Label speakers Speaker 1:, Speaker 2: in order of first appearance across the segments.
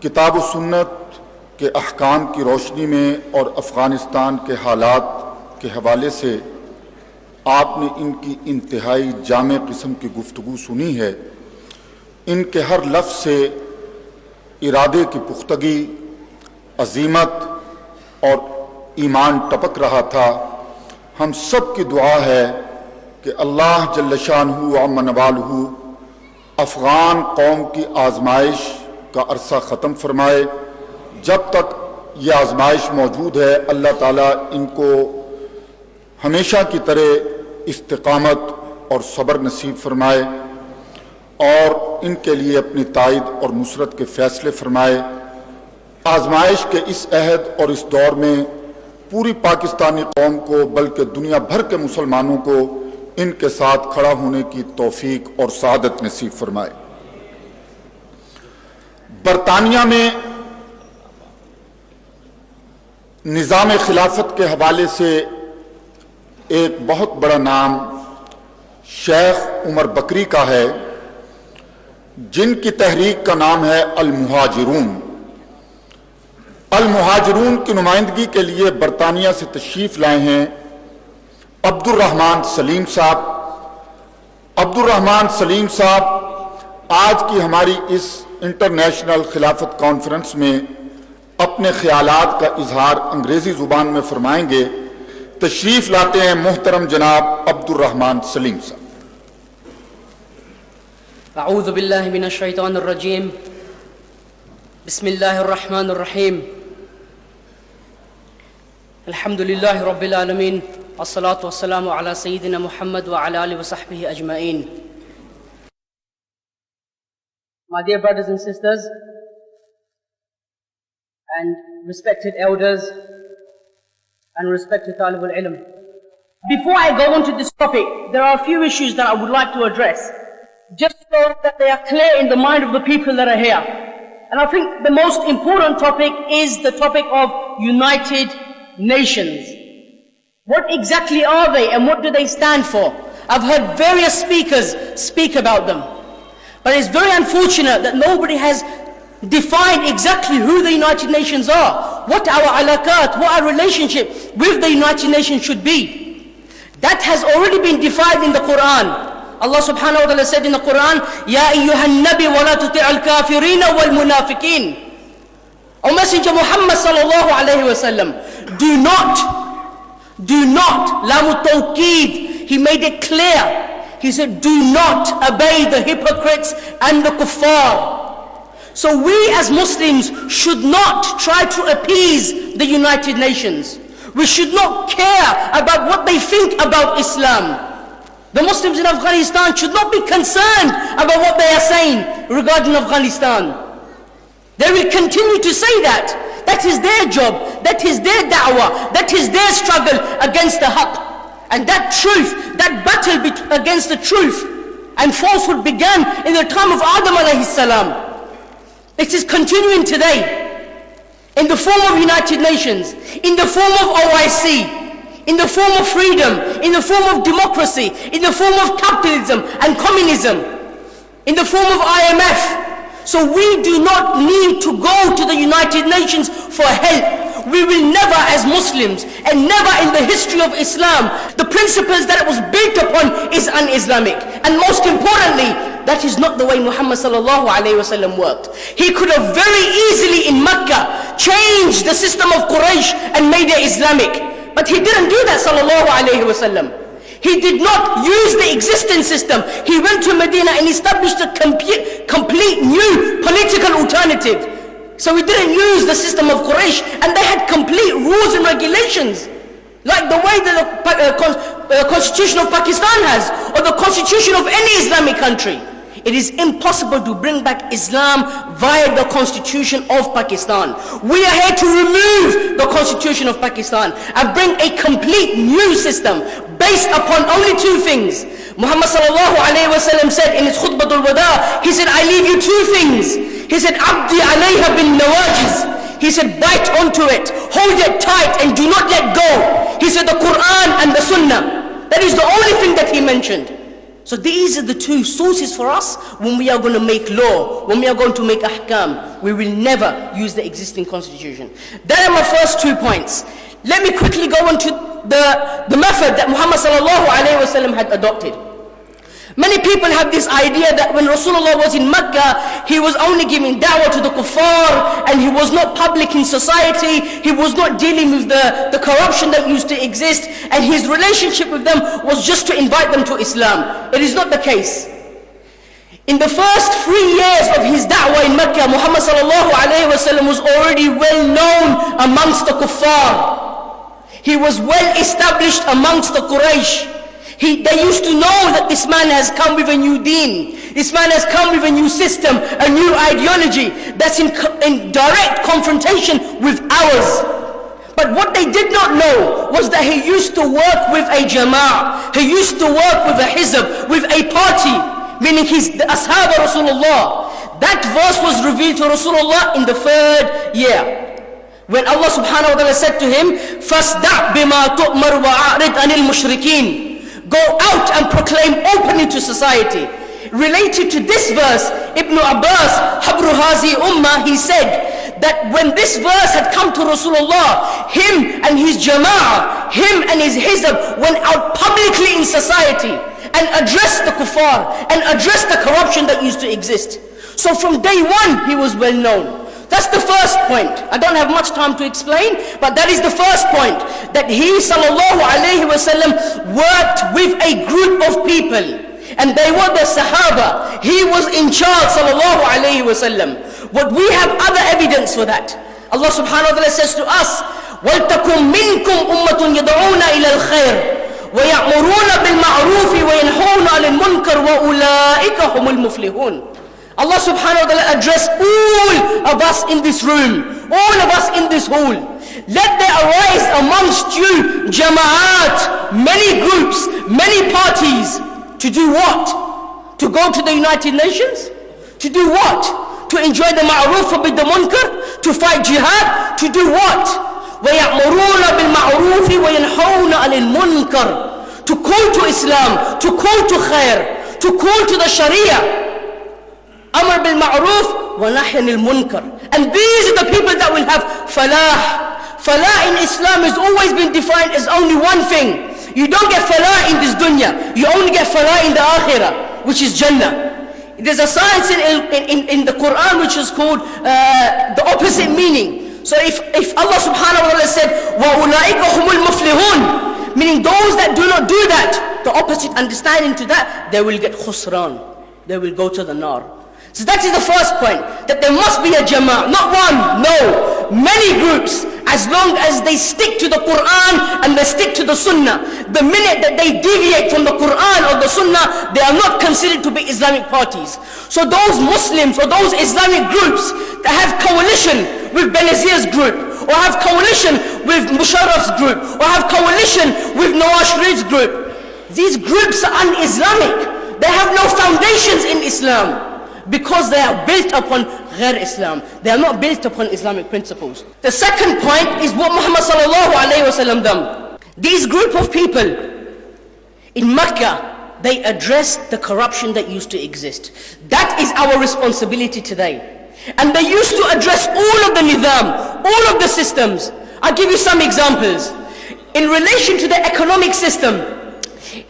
Speaker 1: کتاب و سنت کے احکام کی روشنی میں اور افغانستان کے حالات کے حوالے سے آپ نے ان کی انتہائی جامع قسم کی گفتگو سنی ہے۔ ان کے ہر لفظ سے ارادے کی پختگی، عزیمت اور ایمان ٹپک رہا تھا۔ ہم سب کی دعا ہے کہ اللہ جل شانہ وعم نوالہ افغان قوم کی آزمائش کا عرصہ ختم فرمائے۔ جب تک یہ آزمائش موجود ہے اللہ تعالیٰ ان کو ہمیشہ کی طرح استقامت اور صبر نصیب فرمائے اور ان کے لیے اپنی تائید اور نصرت کے فیصلے فرمائے۔ آزمائش کے اس عہد اور اس دور میں پوری پاکستانی قوم کو بلکہ دنیا بھر کے مسلمانوں کو ان کے ساتھ کھڑا ہونے کی توفیق اور سعادت نصیب فرمائے۔ برطانیہ میں نظام خلافت کے حوالے سے ایک بہت بڑا نام شیخ عمر بکری کا ہے، جن کی تحریک کا نام ہے المہاجرون۔ المہاجرون کی نمائندگی کے لیے برطانیہ سے تشریف لائے ہیں عبد الرحمن سلیم صاحب۔ عبد الرحمن سلیم صاحب آج کی ہماری اس انٹرنیشنل خلافت کانفرنس میں اپنے خیالات کا اظہار انگریزی زبان میں فرمائیں گے۔ تشریف لاتے ہیں محترم جناب عبد الرحمن سلیم صاحب۔
Speaker 2: اعوذ باللہ من الشیطان الرجیم، بسم اللہ الرحمن الرحیم، الحمد للہ رب العالمین، والصلاة والسلام علی سیدنا محمد وعلی آلہ وصحبہ اجمعین۔ My dear brothers and sisters and respected elders and respected Talib al-Ilm, before I go on to this topic, there are a few issues that I would like to address, just so that they are clear in the mind of the people that are here. And I think the most important topic is the topic of United Nations. What exactly are they and what do they stand for? I've heard various speakers speak about them, but it's very unfortunate that nobody has defined exactly who the United Nations are, what our alaqat, what our relationship with the United Nations should be. That has already been defined in the Quran. Allah subhanahu wa ta'ala said in the Quran, Ya ayyuhan nabi wa la tuti'al kafirina wal munafiqeen. O Messenger Muhammad sallallahu alayhi wa sallam, do not, lamu tawqeed, he made it clear. He said, do not obey the hypocrites and the kuffar. So we as Muslims should not try to appease the United Nations. We should not care about what they think about Islam. The Muslims in Afghanistan should not be concerned about what they are saying regarding Afghanistan. They will continue to say that. That is their job. That is their da'wah. That is their struggle against the haqq. And that truth, that battle against the truth and falsehood began in the time of Adam alayhi salam. It is continuing today in the form of United Nations, in the form of OIC, in the form of freedom, in the form of democracy, in the form of capitalism and communism, in the form of IMF. So we do not need to go to the United Nations for help. We will never as Muslims and never in the history of Islam, the principles that it was built upon is un-Islamic. And most importantly, that is not the way Muhammad sallallahu alayhi wa sallam worked. He could have very easily in Mecca changed the system of Quraysh and made it Islamic. But he didn't do that sallallahu alayhi wa sallam. He did not use the existing system. He went to Medina and established a complete new political alternative. So he didn't use the system of Quraysh, and they had complete rules and regulations, like the way that the Constitution of Pakistan has, or the Constitution of any Islamic country. It is impossible to bring back Islam via the Constitution of Pakistan. We are here to remove the Constitution of Pakistan and bring a complete new system based upon only two things. Muhammad sallallahu alayhi wa sallam said in his khutbatul wada, he said, I leave you two things. He said, Abdi alayha bin nawajiz. He said, bite onto it, hold it tight and do not let go. He said, the Quran and the Sunnah. That is the only thing that he mentioned. So these are the two sources for us when we are going to make law, when we are going to make ahkam. We will never use the existing constitution. That are my first 2 points. Let me quickly go on to the method that Muhammad sallallahu alayhi wa sallam had adopted. Many people have this idea that when Rasulullah was in Mecca, he was only giving da'wah to the kuffar, and he was not public in society, he was not dealing with the corruption that used to exist, and his relationship with them was just to invite them to Islam. It is not the case. In the first 3 years of his da'wah in Mecca, Muhammad sallallahu alayhi wa sallam was already well known amongst the kuffar. He was well established amongst the Quraysh. They used to know that this man has come with a new deen. This man has come with a new system, a new ideology that's in direct confrontation with ours. But what they did not know was that he used to work with a jama'ah. He used to work with a hizb, with a party, meaning he's the ashab of Rasulullah. That verse was revealed to Rasulullah in the 3rd year, when Allah subhanahu wa ta'ala said to him, فَاسْدَعْ بِمَا تُؤْمَرْ وَأَعْرِضْ عَنِ الْمُشْرِكِينَ. Go out and proclaim openly to society. Related to this verse, Ibn Abbas, Habru Hazi Ummah, he said that when this verse had come to Rasulullah, him and his jama'ah, him and his hizb went out publicly in society and addressed the kuffar and addressed the corruption that used to exist. So from day one, he was well known. That's the first point. I don't have much time to explain, but that is the first point. That he sallallahu alayhi wa sallam worked with a group of people, and they were the Sahaba. He was in charge sallallahu alayhi wa sallam. But we have other evidence for that. Allah subhanahu wa ta'ala says to us, وَلْتَكُمْ مِنْكُمْ أُمَّةٌ يَدْعُونَ إِلَى الْخَيْرِ وَيَأْمُرُونَ بِالْمَعْرُوفِ وَيَنْهَوْنَ عَنِ الْمُنْكَرِ وَأُولَٰئِكَ هُمُ الْمُفْلِحُونَ. Allah subhanahu wa ta'ala addressed all of us in this room, all of us in this hall. Let there arise amongst you jama'at, many groups, many parties. To do what? To go to the United Nations? To do what? To enjoy the ma'ruf, forbid the munkar? To fight jihad? To do what? وَيَأْمُرُونَ بِالْمَعْرُوفِ وَيَنْهَوْنَ عَنِ الْمُنْكَرِ. To call to Islam, to call to khair, to call to the Sharia. Amr bil ma'ruf wa nahy anil munkar. And these are the people that will have falah. Falah in Islam has always been defined as only one thing. You don't get falah in this dunya. You only get falah in the akhirah, which is Jannah. There's a science in the Quran which is called the opposite meaning. So if Allah subhanahu wa ta'ala said, وَأُولَٰئِكَ هُمُ الْمُفْلِحُونَ, meaning those that do not do that, the opposite understanding to that, they will get khusran. They will go to the nar. So that is the first point, that there must be a jama'ah, not one, no, many groups, as long as they stick to the Quran and they stick to the Sunnah. The minute that they deviate from the Quran or the Sunnah, they are not considered to be Islamic parties. So those Muslims or those Islamic groups that have coalition with Benazir's group, or have coalition with Musharraf's group, or have coalition with Nawaz Sharif's group, these groups are un-Islamic. They have no foundations in Islam, because they are built upon ghair Islam. They are not built upon Islamic principles. The second point is what Muhammad sallallahu alayhi wa sallam done. These group of people in Mecca, they addressed the corruption that used to exist. That is our responsibility today. And they used to address all of the nizam, all of the systems. I'll give you some examples. In relation to the economic system,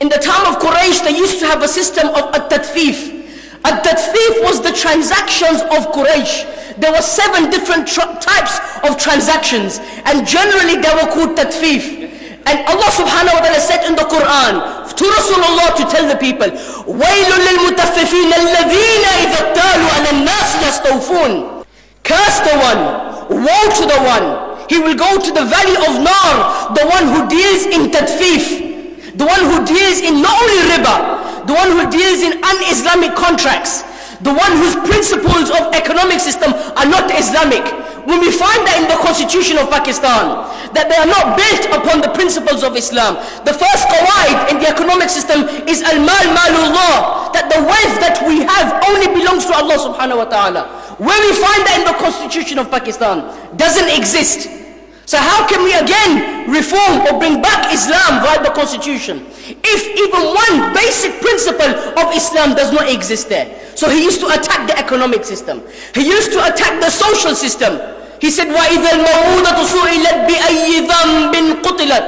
Speaker 2: in the time of Quraysh, they used to have a system of at-tadfif. At-tadfif was the transactions of Quraysh. There were 7 different types of transactions, and generally they were called tadfif. And Allah subhanahu wa ta'ala said in the Quran to Rasulullah to tell the people, وَيْلٌ لِلْمُتَفِّفِينَ الَّذِينَ إِذَا اكْتَالُوا عَلَى النَّاسِ يَسْتَوْفُونَ. Curse the one, woe to the one. He will go to the valley of Nar, the one who deals in tadfif, the one who deals in not only riba, the one who deals in un-Islamic contracts, the one whose principles of economic system are not Islamic. When we find that in the constitution of Pakistan, that they are not built upon the principles of Islam. The first qawaid in the economic system is al-mal malullah, that the wealth that we have only belongs to Allah subhanahu wa ta'ala. When we find that in the constitution of Pakistan, doesn't exist. So how can we again reform or bring back Islam via the constitution if even one basic principle of Islam does not exist there? So he used to attack the economic system. He used to attack the social system. He said, وَإِذَا الْمَوْءُودَةُ سُئِلَتْ بِأَيِّ ذَنْبٍ قُتِلَتْ.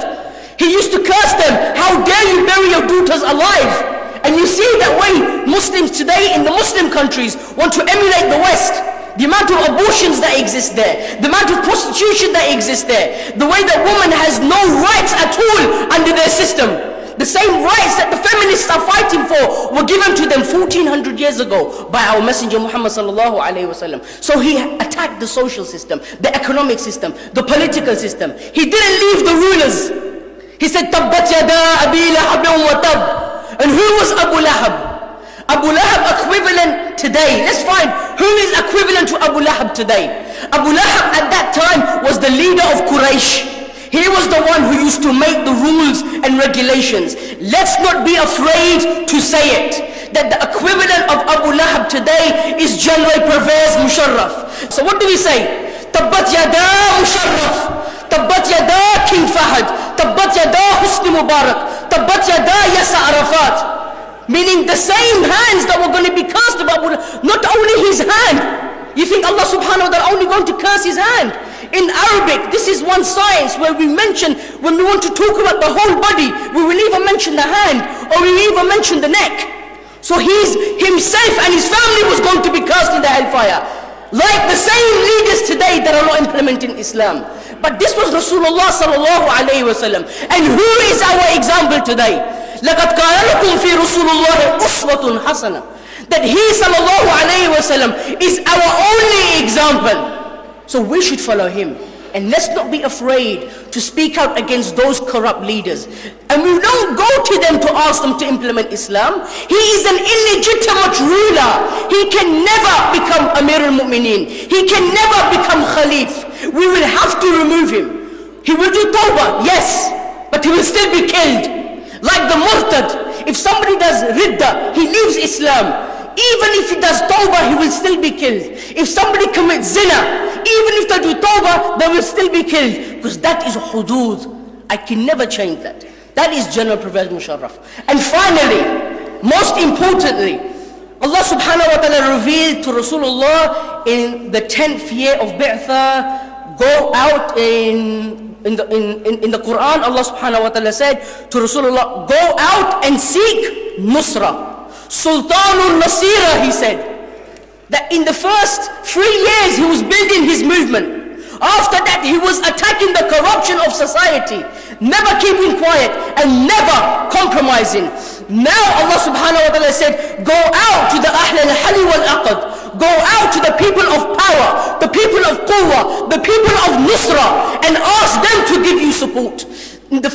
Speaker 2: He used to curse them, how dare you bury your daughters alive? And you see that way Muslims today in the Muslim countries want to emulate the West. The amount of abortions that exist there, the amount of prostitution that exists there, the way that woman has no rights at all under their system. The same rights that the feminists are fighting for were given to them 1400 years ago by our Messenger Muhammad sallallahu alaihi wasallam. So he attacked the social system, the economic system, the political system. He didn't leave the rulers. He said, "Tabbat yada abi lahab wa tab." And who was Abu Lahab? Abu Lahab equivalent today. Let's find who is equivalent to Abu Lahab today. Abu Lahab at that time was the leader of Quraysh. He was the one who used to make the rules and regulations. Let's not be afraid to say it, that the equivalent of Abu Lahab today is General Pervez Musharraf. So what do we say? Tabbat yada Musharraf, Tabbat yada King Fahad, Tabbat yada Husni Mubarak, Tabbat yada Yasser Arafat. Meaning the same hands that were going to be cursed about, not only his hand. You think Allah subhanahu wa ta'ala only going to curse his hand? In Arabic, this is one science where we mention, when we want to talk about the whole body, we will even mention the hand, or we will even mention the neck. So himself and his family was going to be cursed in the hellfire. Like the same leaders today that are not implementing Islam. But this was Rasulullah sallallahu alayhi wa sallam. And who is our example today? لَقَدْ كَانَ لَكُمْ فِي رُسُولِ اللَّهِ أُسْوَةٌ حَسَنَةٌ. That he sallallahu alayhi wa sallam is our only example. So we should follow him. And let's not be afraid to speak out against those corrupt leaders. And we don't go to them to ask them to implement Islam. He is an illegitimate ruler. He can never become Amir al-Mu'mineen. He can never become Khalif. We will have to remove him. He will do tawbah, yes, but he will still be killed. Like the murtad, if somebody does ridda, he leaves Islam. Even if he does tawbah, he will still be killed. If somebody commits zina, even if they do tawbah, they will still be killed. Because that is hudud. I can never change that. That is General Pervez Musharraf. And finally, most importantly, Allah subhanahu wa ta'ala revealed to Rasulullah in the 10th year of Bi'tha, go out in the Quran, Allah subhanahu wa ta'ala said to Rasulullah, go out and seek Nusra. Sultanul Nasira, he said. That in the first 3 years he was building his movement. After that he was attacking the corruption of society, never keeping quiet and never compromising. Now Allah subhanahu wa ta'ala said, go out to the Ahl al-Hali wal-Aqd. Go out to the people of power, the people of Quwwah, the people of Nusra, and ask them to give you support. In the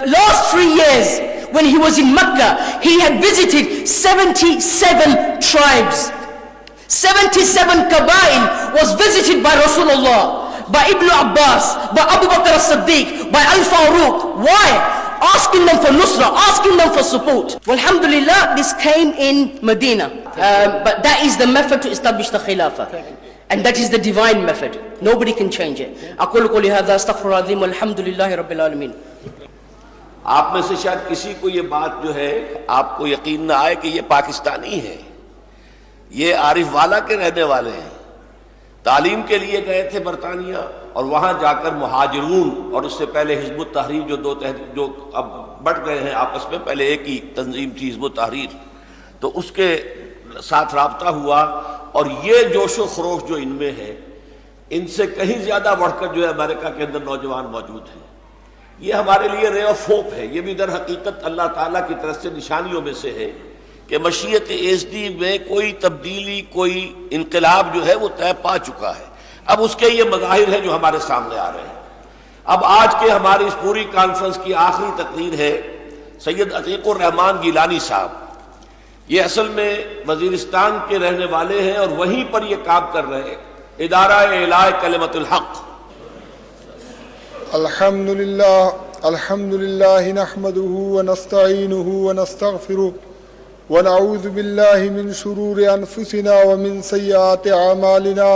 Speaker 2: last 3 years, when he was in Mecca, he had visited 77 tribes. 77 Qabail was visited by Rasulullah, by Ibn Abbas, by Abu Bakr as-Siddiq, by Al-Faruq. Why? Asking them for nusra, asking them for support. Well, alhamdulillah, this came in Medina. But that is the method to establish the Khilafah. And that is the divine method. Nobody can change it. أقول قولي هذا استغفر الله العظيم والحمد لله رب العالمين.
Speaker 3: آپ میں سے شاید کسی کو یہ بات جو ہے آپ کو یقین نہ آئے کہ یہ پاکستانی ہے، یہ عارف والا کے رہنے والے ہیں، تعلیم کے لیے گئے تھے برطانیہ اور وہاں جا کر مہاجرون اور اس سے پہلے حزب التحریر جو اب بٹ گئے ہیں آپس میں، پہلے ایک ہی تنظیم تھی حزب التحریر، تو اس کے ساتھ رابطہ ہوا اور یہ جوش و خروش جو ان میں ہے ان سے کہیں زیادہ بڑھ کر جو ہے امریکہ کے اندر نوجوان موجود ہیں. یہ ہمارے لیے رے آف ہوپ ہے. یہ بھی در حقیقت اللہ تعالیٰ کی طرف سے نشانیوں میں سے ہے کہ مشیت ایزدی میں کوئی تبدیلی، کوئی انقلاب جو ہے وہ طے پا چکا ہے. اب اس کے یہ مظاہر ہیں جو ہمارے سامنے آ رہے ہیں. اب آج کے ہماری اس پوری کانفرنس کی آخری تقریر ہے سید عتیق الرحمان گیلانی صاحب. یہ اصل میں وزیرستان کے رہنے والے ہیں اور وہیں پر یہ کام کر رہے ہیں، ادارہ اعلاء کلمۃ الحق.
Speaker 4: الحمدللہ نحمده ونستعینه ونستغفره ونعوذ باللہ من شرور انفسنا ومن سیئات اعمالنا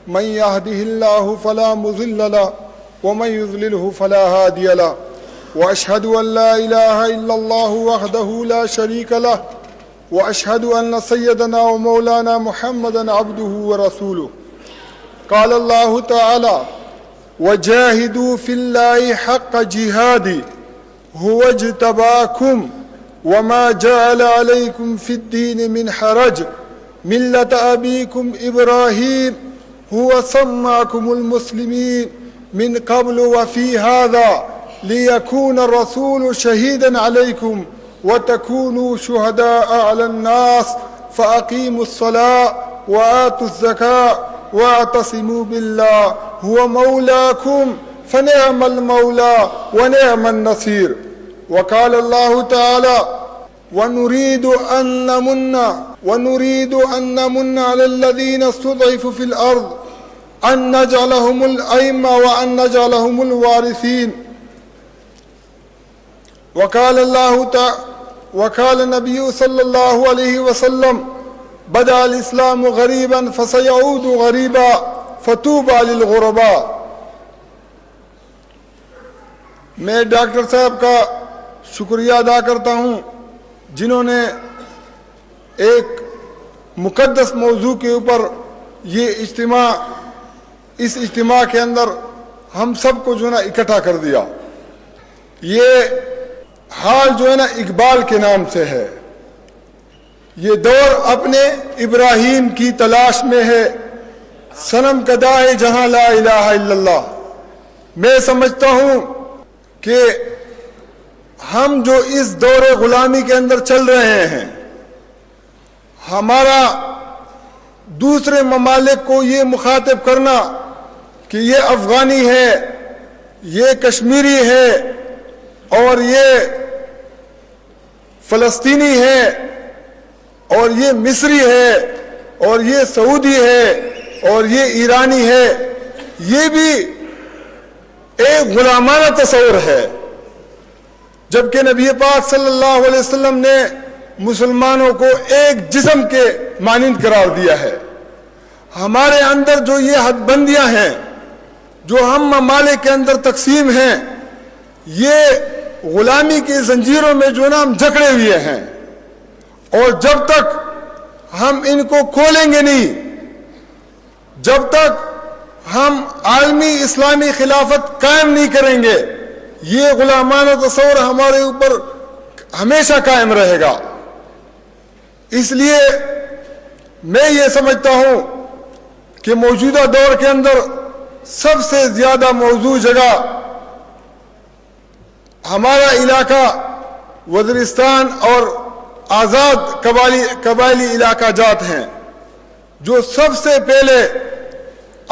Speaker 4: من يهده اللہ فلا مضل له ومن يضلله فلا هادي له وأشهد أن لا إله إلا الله وحده لا شريك له وأشهد أن سيدنا ومولانا محمدا عبده ورسوله. قال الله تعالى: وجاهدوا في الله حق جهاده هو اجتباكم وما جعل عليكم في الدين من حرج ملة أبيكم إبراهيم هو سماكم المسلمين من قبل وفي هذا ليكون الرسول شهيدا عليكم وتكونوا شهداء على الناس فأقيموا الصلاة وآتوا الزكاة واعتصموا بالله هو مولاكم فنعم المولى ونعم النصير. وقال الله تعالى: ونريد أن نمن على الذين استضعفوا في الأرض أن نجعلهم الأئمة وأن نجعلهم الوارثين. وقال النبي صلى الله عليه وسلم: بدأ الإسلام غريبا فسيعود غريبا فطوبى للغرباء. میں ڈاکٹر صاحب کا شکریہ ادا کرتا ہوں جنہوں نے ایک مقدس موضوع کے اوپر یہ اجتماع، اس اجتماع کے اندر ہم سب کو جو ہے نا اکٹھا کر دیا. یہ حال جو ہے نا اقبال کے نام سے ہے. یہ دور اپنے ابراہیم کی تلاش میں ہے، صنم کدائے جہاں لا الہ الا اللہ. میں سمجھتا ہوں کہ ہم جو اس دور غلامی کے اندر چل رہے ہیں، ہمارا دوسرے ممالک کو یہ مخاطب کرنا کہ یہ افغانی ہے، یہ کشمیری ہے اور یہ فلسطینی ہے اور یہ مصری ہے اور یہ سعودی ہے اور یہ ایرانی ہے، یہ بھی ایک غلامانہ تصور ہے. جبکہ نبی پاک صلی اللہ علیہ وسلم نے مسلمانوں کو ایک جسم کے مانند قرار دیا ہے. ہمارے اندر جو یہ حد بندیاں ہیں، جو ہم ممالک کے اندر تقسیم ہیں، یہ غلامی کی زنجیروں میں جو نا ہم جکڑے ہوئے ہیں، اور جب تک ہم ان کو کھولیں گے نہیں، جب تک ہم عالمی اسلامی خلافت قائم نہیں کریں گے، یہ غلامانہ تصور ہمارے اوپر ہمیشہ قائم رہے گا. اس لیے میں یہ سمجھتا ہوں کہ موجودہ دور کے اندر سب سے زیادہ موضوع جگہ ہمارا علاقہ وزیرستان اور آزاد قبائلی علاقہ جات ہیں، جو سب سے پہلے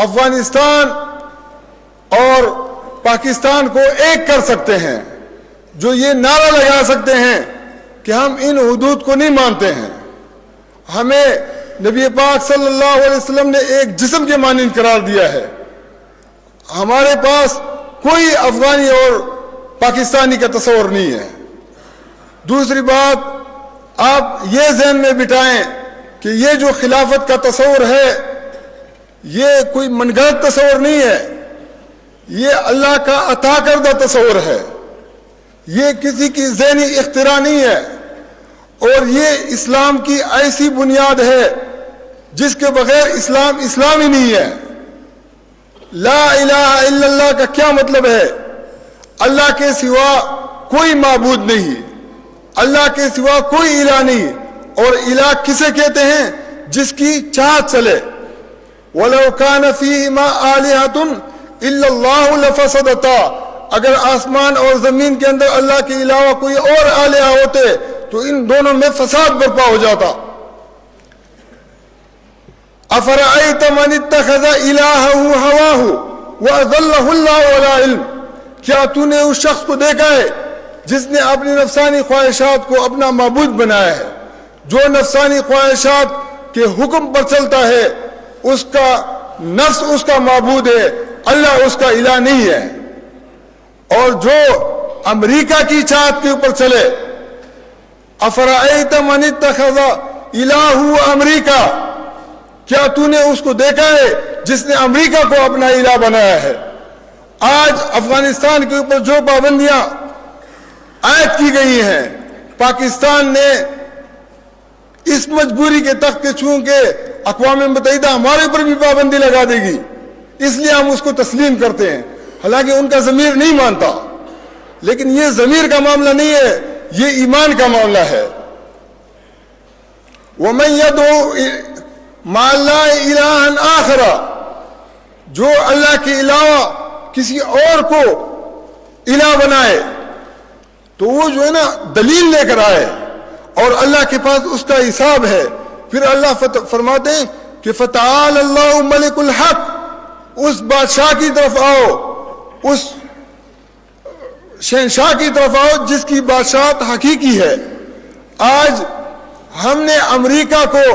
Speaker 4: افغانستان اور پاکستان کو ایک کر سکتے ہیں، جو یہ نعرہ لگا سکتے ہیں کہ ہم ان حدود کو نہیں مانتے ہیں. ہمیں نبی پاک صلی اللہ علیہ وسلم نے ایک جسم کے مانند قرار دیا ہے. ہمارے پاس کوئی افغانی اور پاکستانی کا تصور نہیں ہے. دوسری بات، آپ یہ ذہن میں بٹھائیں کہ یہ جو خلافت کا تصور ہے، یہ کوئی من گھڑت تصور نہیں ہے، یہ اللہ کا عطا کردہ تصور ہے. یہ کسی کی ذہنی اختراع نہیں ہے، اور یہ اسلام کی ایسی بنیاد ہے جس کے بغیر اسلام اسلام ہی نہیں ہے. لا الہ الا اللہ کا کیا مطلب ہے؟ اللہ کے سوا کوئی معبود نہیں، اللہ کے سوا کوئی الہ نہیں. اور الہ کسے کہتے ہیں؟ جس کی چاہت چلے. وَلَوْ كَانَ فِيهِمَا آلِهَةٌ إِلَّا اللَّهُ لَفَسَدَتَا. اگر آسمان اور زمین کے اندر اللہ کے علاوہ کوئی اور آلہہ ہوتے تو ان دونوں میں فساد برپا ہو جاتا. أَفَرَأَيْتَ مَنِ اتَّخَذَ إِلَٰهَهُ هَوَاهُ وَأَضَلَّهُ اللَّهُ عَلَىٰ عِلْمٍ. کیا تو نے اس شخص کو دیکھا ہے جس نے اپنی نفسانی خواہشات کو اپنا معبود بنایا ہے؟ جو نفسانی خواہشات کے حکم پر چلتا ہے، اس کا نفس اس کا معبود ہے، اللہ اس کا الہ نہیں ہے. اور جو امریکہ کی چاہت کے اوپر چلے، افرائیت من اتخذ الہ امریکہ، کیا تو نے اس کو دیکھا ہے جس نے امریکہ کو اپنا الہ بنایا ہے؟ آج افغانستان کے اوپر جو پابندیاں عائد کی گئی ہیں، پاکستان نے اس مجبوری کے تخت کے چھو کے اقوام متحدہ ہمارے اوپر بھی پابندی لگا دے گی، اس لیے ہم اس کو تسلیم کرتے ہیں، حالانکہ ان کا ضمیر نہیں مانتا۔ لیکن یہ ضمیر کا معاملہ نہیں ہے، یہ ایمان کا معاملہ ہے۔ وَمَن يَدْعُ مَعَ اللَّهِ إِلَٰهًا آخَرَ، جو اللہ کے علاوہ کسی اور کو الہ بنائے تو وہ جو ہے نا دلیل لے کر آئے، اور اللہ کے پاس اس کا حساب ہے۔ پھر اللہ فرماتے ہیں کہ فَتَعَالَ اللَّهُ مَلِكُ الْحَقِّ، اس بادشاہ کی طرف آؤ، اس شہنشاہ کی طرف آؤ جس کی بادشاہت حقیقی ہے۔ آج ہم نے امریکہ کو،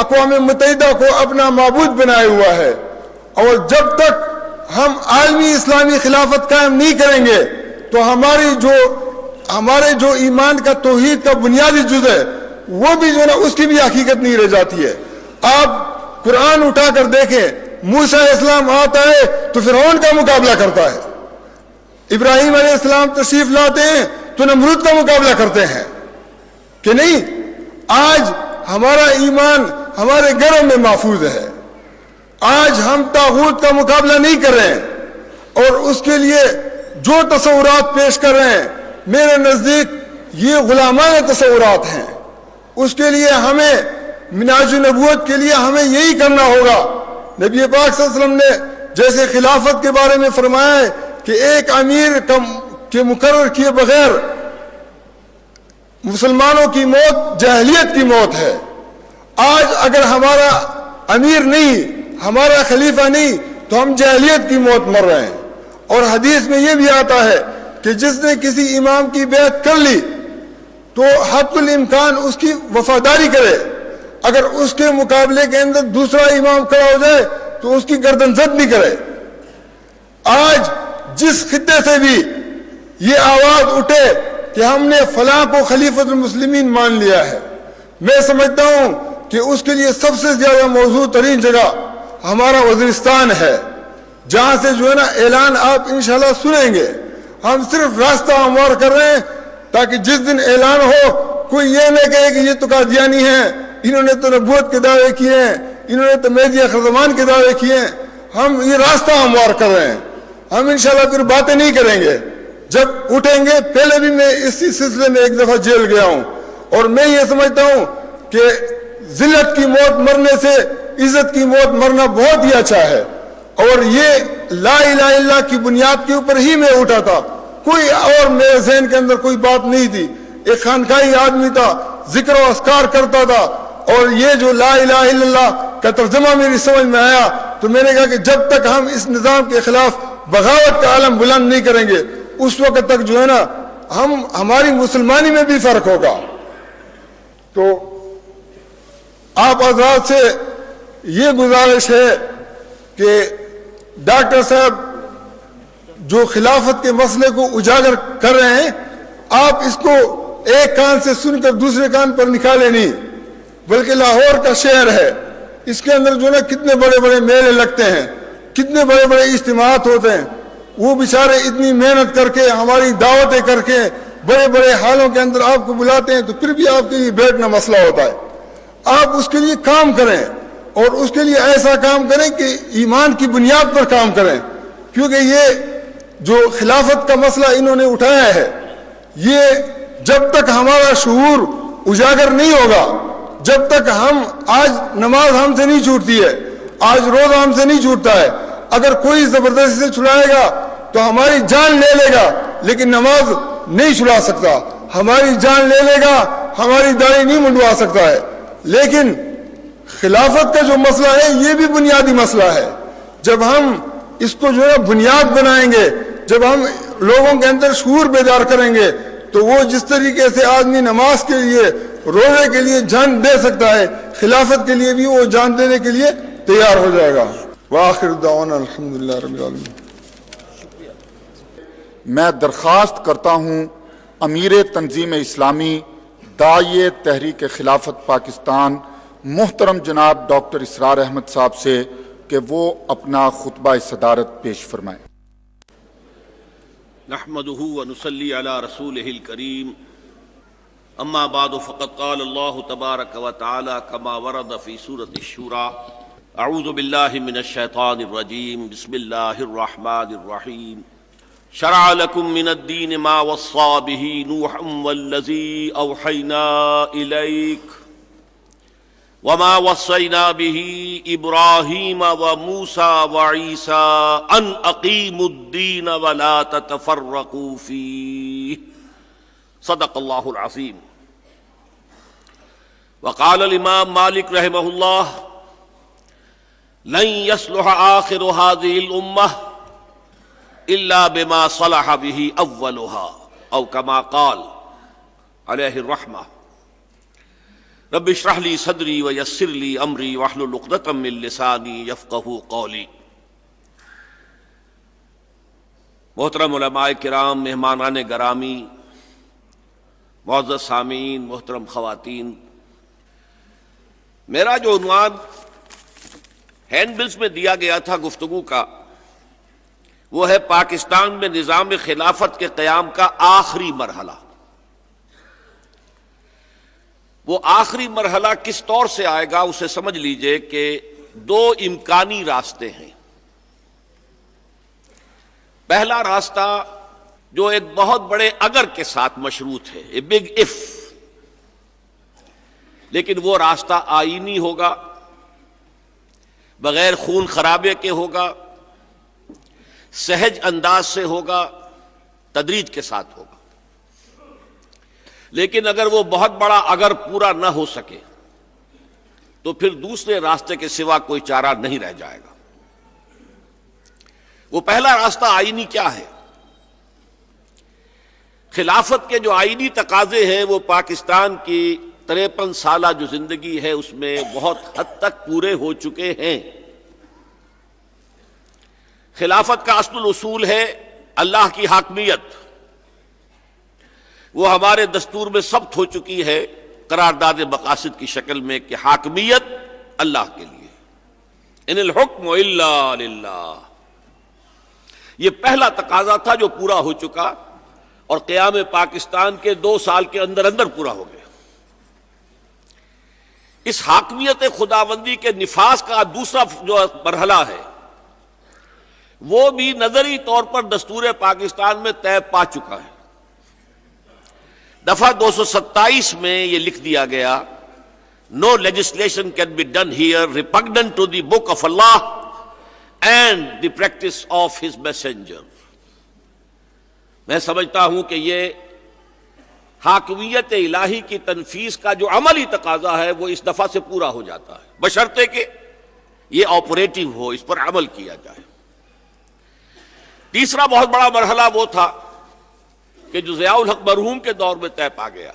Speaker 4: اقوام متحدہ کو اپنا معبود بنایا ہوا ہے، اور جب تک ہم عالمی اسلامی خلافت قائم نہیں کریں گے تو ہمارے جو ایمان کا توحید کا بنیادی جز ہے وہ بھی جو ہے نا اس کی بھی حقیقت نہیں رہ جاتی ہے۔ آپ قرآن اٹھا کر دیکھیں، موسیٰ علیہ السلام آتا ہے تو فرعون کا مقابلہ کرتا ہے، ابراہیم علیہ السلام تشریف لاتے ہیں تو نمرود کا مقابلہ کرتے ہیں کہ نہیں۔ آج ہمارا ایمان ہمارے گھروں میں محفوظ ہے، آج ہم طاغوت کا مقابلہ نہیں کر رہے ہیں، اور اس کے لیے جو تصورات پیش کر رہے ہیں میرے نزدیک یہ غلامانہ تصورات ہیں۔ اس کے لیے ہمیں منہاج نبوت کے لیے ہمیں یہی کرنا ہوگا۔ نبی پاک صلی اللہ علیہ وسلم نے جیسے خلافت کے بارے میں فرمایا ہے کہ ایک امیر کے مقرر کیے بغیر مسلمانوں کی موت جاہلیت کی موت ہے۔ آج اگر ہمارا امیر نہیں، ہمارا خلیفہ نہیں، تو ہم جاہلیت کی موت مر رہے ہیں۔ اور حدیث میں یہ بھی آتا ہے کہ جس نے کسی امام کی بیعت کر لی تو حد الامکان اس کی وفاداری کرے، اگر اس کے مقابلے کے اندر دوسرا امام کھڑا ہو جائے تو اس کی گردن زد نہیں کرے۔ آج جس خطے سے بھی یہ آواز اٹھے کہ ہم نے فلاں کو خلیفۃ المسلمین مان لیا ہے، میں سمجھتا ہوں کہ اس کے لیے سب سے زیادہ موضوع ترین جگہ ہمارا وزیرستان ہے، جہاں سے جو ہے نا اعلان آپ انشاءاللہ سنیں گے۔ ہم صرف راستہ ہموار کر رہے ہیں تاکہ جس دن اعلان ہو کوئی یہ نہ کہے کہ یہ تو قادیانی ہیں، انہوں نے تو نبوت کے دعوے کیے ہیں، انہوں نے تو مہدی خزمان کے دعوے کیے ہیں۔ ہم یہ راستہ ہموار کر رہے ہیں، ہم انشاءاللہ پھر باتیں نہیں کریں گے۔ جب اٹھیں گے، پہلے بھی میں اسی سلسلے میں ایک دفعہ جیل گیا ہوں، اور میں یہ سمجھتا ہوں کہ ذلت کی موت مرنے سے عزت کی موت مرنا بہت ہی اچھا ہے۔ اور یہ لا الہ الا اللہ کی بنیاد کے اوپر ہی میں اٹھا تھا، کوئی اور میرے ذہن کے اندر کوئی بات نہیں تھی۔ ایک خانقاہی آدمی تھا، ذکر و اذکار کرتا تھا، اور یہ جو لا الہ الا اللہ کا ترجمہ میری سمجھ میں آیا تو میں نے کہا کہ جب تک ہم اس نظام کے خلاف بغاوت کا علم بلند نہیں کریں گے اس وقت تک جو ہے نا ہماری مسلمانی میں بھی فرق ہوگا۔ تو آپ حضرات سے یہ گزارش ہے کہ ڈاکٹر صاحب جو خلافت کے مسئلے کو اجاگر کر رہے ہیں، آپ اس کو ایک کان سے سن کر دوسرے کان پر نکالے نہیں، بلکہ لاہور کا شہر ہے، اس کے اندر جو نا کتنے بڑے بڑے میلے لگتے ہیں، کتنے بڑے بڑے اجتماعات ہوتے ہیں، وہ بیچارے اتنی محنت کر کے ہماری دعوتیں کر کے بڑے بڑے حالوں کے اندر آپ کو بلاتے ہیں، تو پھر بھی آپ کے لیے بیٹھنا مسئلہ ہوتا ہے۔ آپ اس کے لیے کام کریں، اور اس کے لیے ایسا کام کریں کہ ایمان کی بنیاد پر کام کریں، کیونکہ یہ جو خلافت کا مسئلہ انہوں نے اٹھایا ہے، یہ جب تک ہمارا شعور اجاگر نہیں ہوگا، جب تک آج نماز ہم سے نہیں چھوٹتی ہے، آج روزہ ہم سے نہیں چھوٹتا ہے، اگر کوئی زبردستی سے چھڑائے گا تو ہماری جان لے لے گا، لیکن نماز نہیں چھڑا سکتا، ہماری جان لے لے گا، ہماری داڑھی نہیں منڈوا سکتا ہے۔ لیکن خلافت کا جو مسئلہ ہے یہ بھی بنیادی مسئلہ ہے۔ جب ہم اس کو جو ہے بنیاد بنائیں گے، جب ہم لوگوں کے اندر شعور بیدار کریں گے، تو وہ جس طریقے سے آدمی نماز کے لیے، روزے کے لیے جان دے سکتا ہے، خلافت کے لیے بھی وہ جان دینے کے لیے تیار ہو جائے گا۔ وآخر دعوانا الحمدللہ رب العالمین۔
Speaker 1: میں درخواست کرتا ہوں امیر تنظیم اسلامی داعیے تحریک خلافت پاکستان محترم جناب ڈاکٹر اسرار احمد صاحب سے کہ وہ اپنا خطبہ صدارت پیش فرمائیں۔
Speaker 3: نحمده ونصلي على رسوله الكريم اما بعد فقد قال الله تبارك وتعالى كما ورد في سورة الشورى اعوذ بالله من الشيطان الرجيم بسم الله الرحمن الرحيم شرع لكم من الدين ما وصى به نوحا والذي اوحينا اليك وما وصينا به ابراہیم وموسى وعيسى ان اقيموا الدين ولا تتفرقوا فيه صدق اللہ العظیم. وقال الامام مالک رحمہ اللہ لن يصلح آخر هذه الامة الا بما صلح به اولها او كما قال علیہ الرحمہ. رب اشرح لي صدری ویسر لي امری واحلل عقدۃ من لسانی یفقہوا قولی. محترم علماء کرام، مہمانان گرامی، معزز سامعین، محترم خواتین، میرا جو عنوان ہینڈ بلز میں دیا گیا تھا گفتگو کا وہ ہے پاکستان میں نظام خلافت کے قیام کا آخری مرحلہ. وہ آخری مرحلہ کس طور سے آئے گا اسے سمجھ لیجئے کہ دو امکانی راستے ہیں. پہلا راستہ جو ایک بہت بڑے اگر کے ساتھ مشروط ہے، اے بگ اف، لیکن وہ راستہ آئینی ہوگا، بغیر خون خرابے کے ہوگا، سہج انداز سے ہوگا، تدریج کے ساتھ ہوگا. لیکن اگر وہ بہت بڑا اگر پورا نہ ہو سکے تو پھر دوسرے راستے کے سوا کوئی چارہ نہیں رہ جائے گا. وہ پہلا راستہ آئینی کیا ہے؟ خلافت کے جو آئینی تقاضے ہیں وہ پاکستان کی 53 سالہ جو زندگی ہے اس میں بہت حد تک پورے ہو چکے ہیں. خلافت کا اصل اصول ہے اللہ کی حاکمیت. وہ ہمارے دستور میں ثبت ہو چکی ہے قرارداد مقاصد کی شکل میں کہ حاکمیت اللہ کے لیے، ان الحکم الا للہ. یہ پہلا تقاضا تھا جو پورا ہو چکا اور قیام پاکستان کے 2 سال کے اندر اندر پورا ہو گیا. اس حاکمیت خداوندی کے نفاذ کا دوسرا جو مرحلہ ہے وہ بھی نظری طور پر دستور پاکستان میں طے پا چکا ہے. دفعہ 227 میں یہ لکھ دیا گیا No legislation can be done here repugnant to the book of Allah and the practice of his messenger. میں سمجھتا ہوں کہ یہ حاکمیت الہی کی تنفیذ کا جو عملی تقاضا ہے وہ اس دفعہ سے پورا ہو جاتا ہے، بشرطے کہ یہ آپریٹو ہو، اس پر عمل کیا جائے. تیسرا بہت بڑا مرحلہ وہ تھا کہ جو ضیاء الحق مرحوم کے دور میں طے پا گیا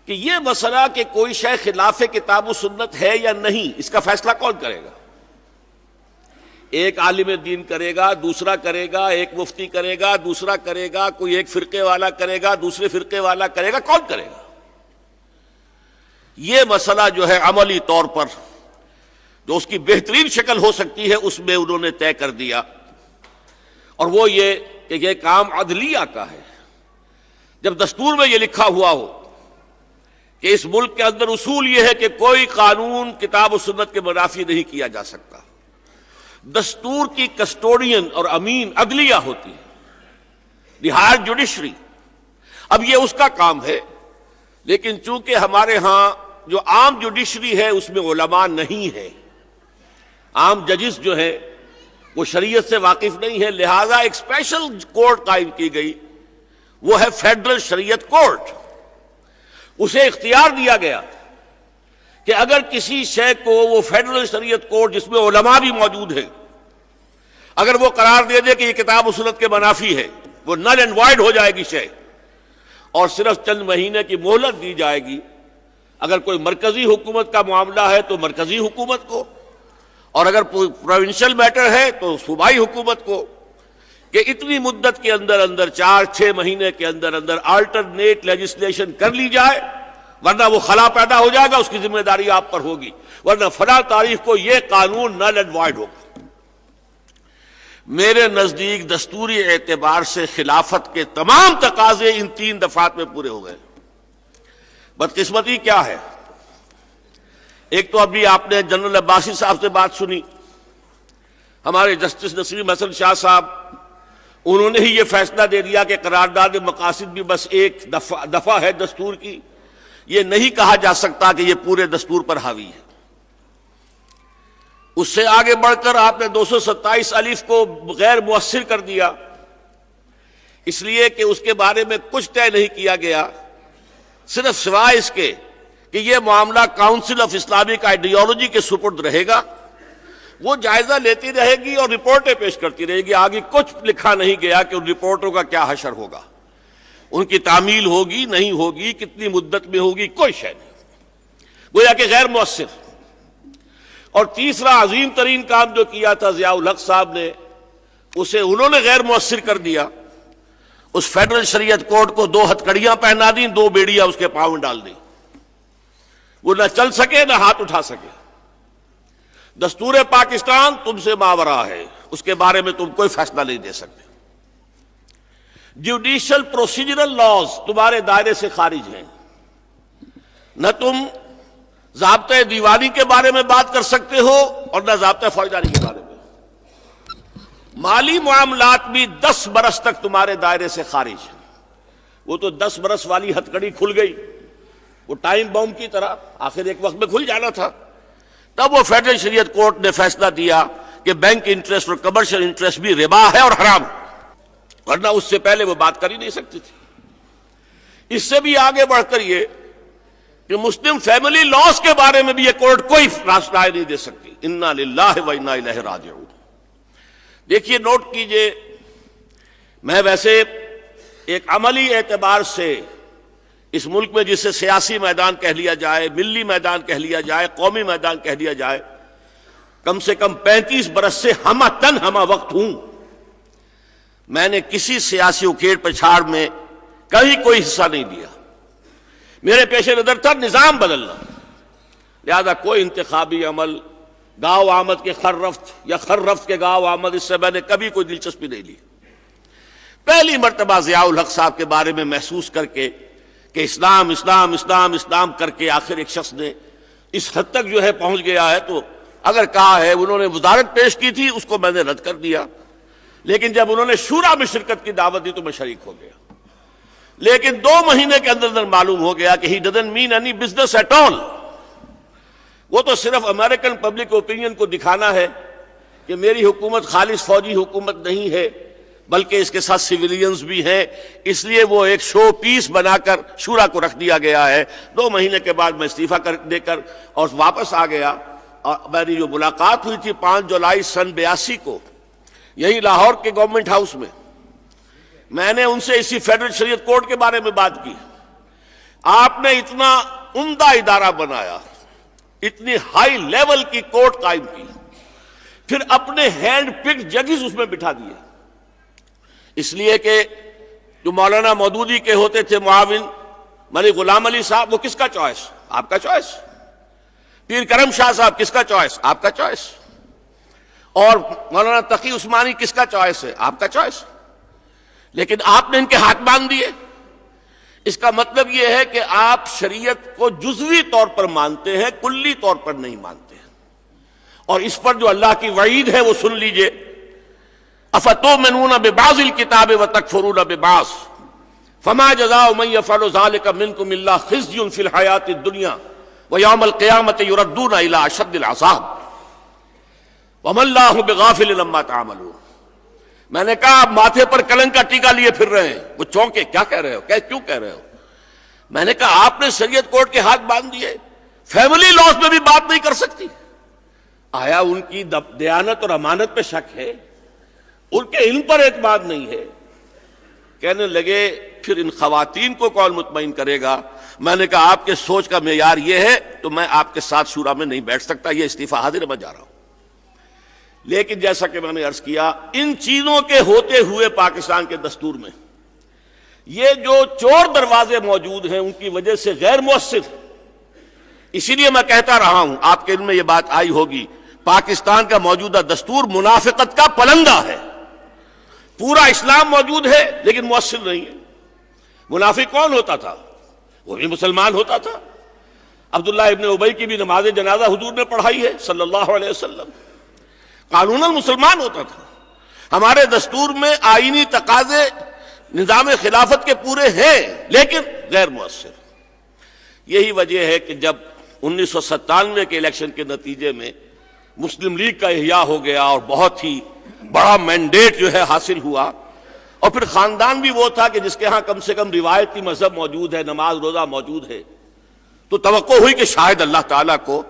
Speaker 3: کہ یہ مسئلہ کہ کوئی شے خلاف کتاب و سنت ہے یا نہیں، اس کا فیصلہ کون کرے گا؟ ایک عالم دین کرے گا، دوسرا کرے گا، ایک مفتی کرے گا، دوسرا کرے گا، کوئی ایک فرقے والا کرے گا، دوسرے فرقے والا کرے گا، کون کرے گا؟ یہ مسئلہ جو ہے عملی طور پر جو اس کی بہترین شکل ہو سکتی ہے اس میں انہوں نے طے کر دیا، اور وہ یہ کہ یہ کام عدلیہ کا ہے. جب دستور میں یہ لکھا ہوا ہو کہ اس ملک کے اندر اصول یہ ہے کہ کوئی قانون کتاب و سنت کے منافی نہیں کیا جا سکتا، دستور کی کسٹوڈین اور امین عدلیہ ہوتی ہے، دی ہائر جوڈیشری. اب یہ اس کا کام ہے، لیکن چونکہ ہمارے ہاں جو عام جوڈیشری ہے اس میں علماء نہیں ہے، عام ججز جو ہے وہ شریعت سے واقف نہیں ہے، لہذا ایک اسپیشل کورٹ قائم کی گئی، وہ ہے فیڈرل شریعت کورٹ. اسے اختیار دیا گیا کہ اگر کسی شے کو وہ فیڈرل شریعت کورٹ جس میں علماء بھی موجود ہیں اگر وہ قرار دے دے کہ یہ کتاب و سنت کے منافی ہے، وہ نل اینڈ وائڈ ہو جائے گی شے، اور صرف چند مہینے کی مہلت دی جائے گی. اگر کوئی مرکزی حکومت کا معاملہ ہے تو مرکزی حکومت کو، اور اگر پروونشل میٹر ہے تو صوبائی حکومت کو، کہ اتنی مدت کے اندر اندر 4-6 مہینے کے اندر اندر آلٹرنیٹ لیجسلیشن کر لی جائے، ورنہ وہ خلا پیدا ہو جائے گا، اس کی ذمہ داری آپ پر ہوگی، ورنہ فلاں تاریخ کو یہ قانون نل اینڈ وائڈ ہوگا. میرے نزدیک دستوری اعتبار سے خلافت کے تمام تقاضے ان 3 دفعات میں پورے ہو گئے. بدقسمتی کیا ہے؟ ایک تو ابھی آپ نے جنرل عباسی صاحب سے بات سنی، ہمارے جسٹس نسیم حسن شاہ صاحب، انہوں نے ہی یہ فیصلہ دے دیا کہ قرارداد مقاصد بھی بس ایک دفعہ ہے دستور کی، یہ نہیں کہا جا سکتا کہ یہ پورے دستور پر حاوی ہے. اس سے آگے بڑھ کر آپ نے 227 الف کو غیر مؤثر کر دیا، اس لیے کہ اس کے بارے میں کچھ طے نہیں کیا گیا، صرف سوائے اس کے کہ یہ معاملہ کاؤنسل آف اسلامک آئیڈیالوجی کے سپرد رہے گا، وہ جائزہ لیتی رہے گی اور رپورٹیں پیش کرتی رہے گی. آگے کچھ لکھا نہیں گیا کہ ان رپورٹوں کا کیا حشر ہوگا، ان کی تعمیل ہوگی نہیں ہوگی، کتنی مدت میں ہوگی، کوئی شے نہیں، گویا کہ غیر مؤثر. اور تیسرا عظیم ترین کام جو کیا تھا ضیاء الحق صاحب نے، اسے انہوں نے غیر مؤثر کر دیا. اس فیڈرل شریعت کورٹ کو 2 ہتھکڑیاں پہنا دیں، 2 بیڑیاں اس کے پاؤں میں ڈال دیں، وہ نہ چل سکے نہ ہاتھ اٹھا سکے. دستور پاکستان تم سے ماورا ہے، اس کے بارے میں تم کوئی فیصلہ نہیں دے سکتے. جوڈیشل پروسیجرل لاز تمہارے دائرے سے خارج ہیں، نہ تم ضابطۂ دیوانی کے بارے میں بات کر سکتے ہو اور نہ ضابطۂ فوجداری کے بارے میں. مالی معاملات بھی 10 برس تک تمہارے دائرے سے خارج ہیں. وہ تو 10 برس والی ہتھکڑی کھل گئی، وہ ٹائم بم کی طرح آخر ایک وقت میں کھل جانا تھا. تب وہ فیڈرل شریعت کورٹ نے فیصلہ دیا کہ بینک انٹرسٹ اور کمرشل انٹرسٹ بھی ربا ہے اور حرام، ورنہ اس سے پہلے وہ بات کر ہی نہیں سکتی تھی. اس سے بھی آگے بڑھ کر یہ کہ مسلم فیملی لاز کے بارے میں بھی یہ کورٹ کوئی رائے نہیں دے سکتی. انا للہ و انا الیہ راجعون. دیکھیے، نوٹ کیجئے، میں ویسے ایک عملی اعتبار سے اس ملک میں جسے سیاسی میدان کہہ لیا جائے، ملی میدان کہہ لیا جائے، قومی میدان کہہ لیا جائے، کم سے کم 35 برس سے ہمہ تن ہمہ وقت ہوں. میں نے کسی سیاسی اکھیڑ پچھاڑ میں کہیں کوئی حصہ نہیں لیا. میرے پیش نظر تھا نظام بدلنا، لہذا کوئی انتخابی عمل، گاؤں آمد کے خررفت یا خررفت کے گاؤں آمد، اس سے میں نے کبھی کوئی دلچسپی نہیں لی. پہلی مرتبہ ضیاء الحق صاحب کے بارے میں محسوس کر کے کہ اسلام اسلام اسلام اسلام کر کے آخر ایک شخص نے اس حد تک جو ہے پہنچ گیا ہے، تو اگر کہا ہے انہوں نے وزارت پیش کی تھی، اس کو میں نے رد کر دیا، لیکن جب انہوں نے شورا میں شرکت کی دعوت دی تو میں شریک ہو گیا. لیکن 2 مہینے کے اندر معلوم ہو گیا کہ he doesn't mean any business at all. وہ تو صرف امریکن پبلک اوپینین کو دکھانا ہے کہ میری حکومت خالص فوجی حکومت نہیں ہے بلکہ اس کے ساتھ سویلینز بھی ہیں، اس لیے وہ ایک شو پیس بنا کر شورا کو رکھ دیا گیا ہے. 2 مہینے کے بعد میں استعفیٰ دے کر اور واپس آ گیا. اور میری جو ملاقات ہوئی تھی 5 جولائی سن 82 کو یہی لاہور کے گورنمنٹ ہاؤس میں نے ان سے اسی فیڈرل شریعت کورٹ کے بارے میں بات کی. آپ نے اتنا عمدہ ادارہ بنایا، اتنی ہائی لیول کی کورٹ قائم کی، پھر اپنے ہینڈ پک ججز اس میں بٹھا دیے. اس لیے کہ جو مولانا مودودی کے ہوتے تھے معاون ملک غلام علی صاحب، وہ کس کا چوائس؟ آپ کا چوائس. پیر کرم شاہ صاحب کس کا چوائس؟ آپ کا چوائس. اور مولانا تقی عثمانی کس کا چوائس ہے؟ آپ کا چوائس. لیکن آپ نے ان کے ہاتھ باندھ دیے. اس کا مطلب یہ ہے کہ آپ شریعت کو جزوی طور پر مانتے ہیں، کلی طور پر نہیں مانتے ہیں. اور اس پر جو اللہ کی وعید ہے وہ سن لیجئے، افتؤمنون ببعض الکتاب وتکفرون ببعض فما جزاء من يفعل ذلك منكم الا خزي في الحياة الدنيا ويوم القيامة يردون الى اشد العذاب وما الله بغافل عما تعملون. میں نے کہا آپ ماتھے پر کلنگ کا ٹیکا لیے پھر رہے ہیں. وہ چونکے، کیا کہہ رہے ہو، کیوں کہہ رہے ہو؟ میں نے کہا آپ نے شریعت کورٹ کے ہاتھ باندھ دیے، فیملی لاز میں بھی بات نہیں کر سکتی. آیا ان کی دیانت اور امانت پہ شک ہے؟ ان کے علم پر اعتماد نہیں ہے؟ کہنے لگے پھر ان خواتین کو کون مطمئن کرے گا؟ میں نے کہا آپ کے سوچ کا معیار یہ ہے تو میں آپ کے ساتھ شورا میں نہیں بیٹھ سکتا، یہ استعفیٰ حاضر میں جا رہا ہوں. لیکن جیسا کہ میں نے عرض کیا، ان چیزوں کے ہوتے ہوئے پاکستان کے دستور میں یہ جو چور دروازے موجود ہیں ان کی وجہ سے غیر مؤثر. اسی لیے میں کہتا رہا ہوں، آپ کے علم میں یہ بات آئی ہوگی، پاکستان کا موجودہ دستور منافقت کا پلندہ ہے. پورا اسلام موجود ہے لیکن مؤثر نہیں ہے۔ منافق کون ہوتا تھا؟ وہ بھی مسلمان ہوتا تھا۔ عبداللہ ابن ابی کی بھی نماز جنازہ حضور نے پڑھائی ہے صلی اللہ علیہ وسلم۔ قانوناً مسلمان ہوتا تھا۔ ہمارے دستور میں آئینی تقاضے نظام خلافت کے پورے ہیں لیکن غیر مؤثر۔ یہی وجہ ہے کہ جب 1997 کے الیکشن کے نتیجے میں مسلم لیگ کا احیاء ہو گیا اور بہت ہی بڑا مینڈیٹ جو ہے حاصل ہوا، اور پھر خاندان بھی وہ تھا کہ جس کے ہاں کم سے کم روایتی مذہب موجود ہے، نماز روزہ موجود ہے، تو توقع ہوئی کہ شاید اللہ تعالیٰ کو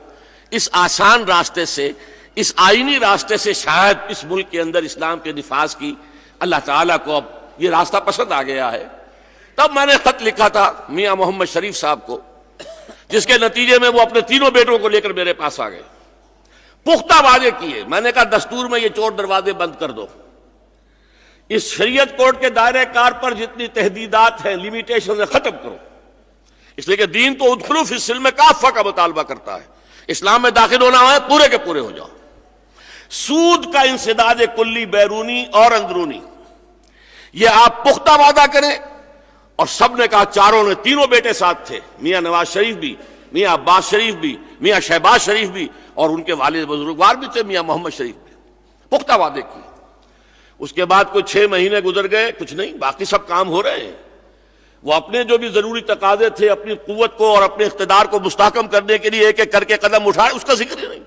Speaker 3: اس آسان راستے سے، اس آئینی راستے سے شاید اس ملک کے اندر اسلام کے نفاذ کی اللہ تعالیٰ کو اب یہ راستہ پسند آ گیا ہے۔ تب میں نے خط لکھا تھا میاں محمد شریف صاحب کو، جس کے نتیجے میں وہ اپنے تینوں بیٹوں کو لے کر میرے پاس آ گئے، پختہ وعدے کیے۔ میں نے کہا دستور میں یہ چور دروازے بند کر دو، اس شریعت کوڈ کے دائرہ کار پر جتنی تحدیدات ہیں، لیمیٹیشن ختم کرو، اس لیے کہ دین تو ادخلوا فی السلم کافہ کا مطالبہ کرتا ہے، اسلام میں داخل ہونا ہے پورے کے پورے ہو جاؤ۔ سود کا انسداد کلی بیرونی اور اندرونی، یہ آپ پختہ وعدہ کریں۔ اور سب نے کہا، چاروں نے، تینوں بیٹے ساتھ تھے، میاں نواز شریف بھی، میاں عباس شریف بھی، میاں شہباز شریف بھی، اور ان کے والد بزرگوار بھی تھے میاں محمد شریف بھی، پختہ وعدے کی۔ اس کے بعد کوئی 6 مہینے گزر گئے، کچھ نہیں، باقی سب کام ہو رہے ہیں۔ وہ اپنے جو بھی ضروری تقاضے تھے، اپنی قوت کو اور اپنے اقتدار کو مستحکم کرنے کے لیے ایک ایک کر کے قدم اٹھائے، اس کا ذکر ہی نہیں۔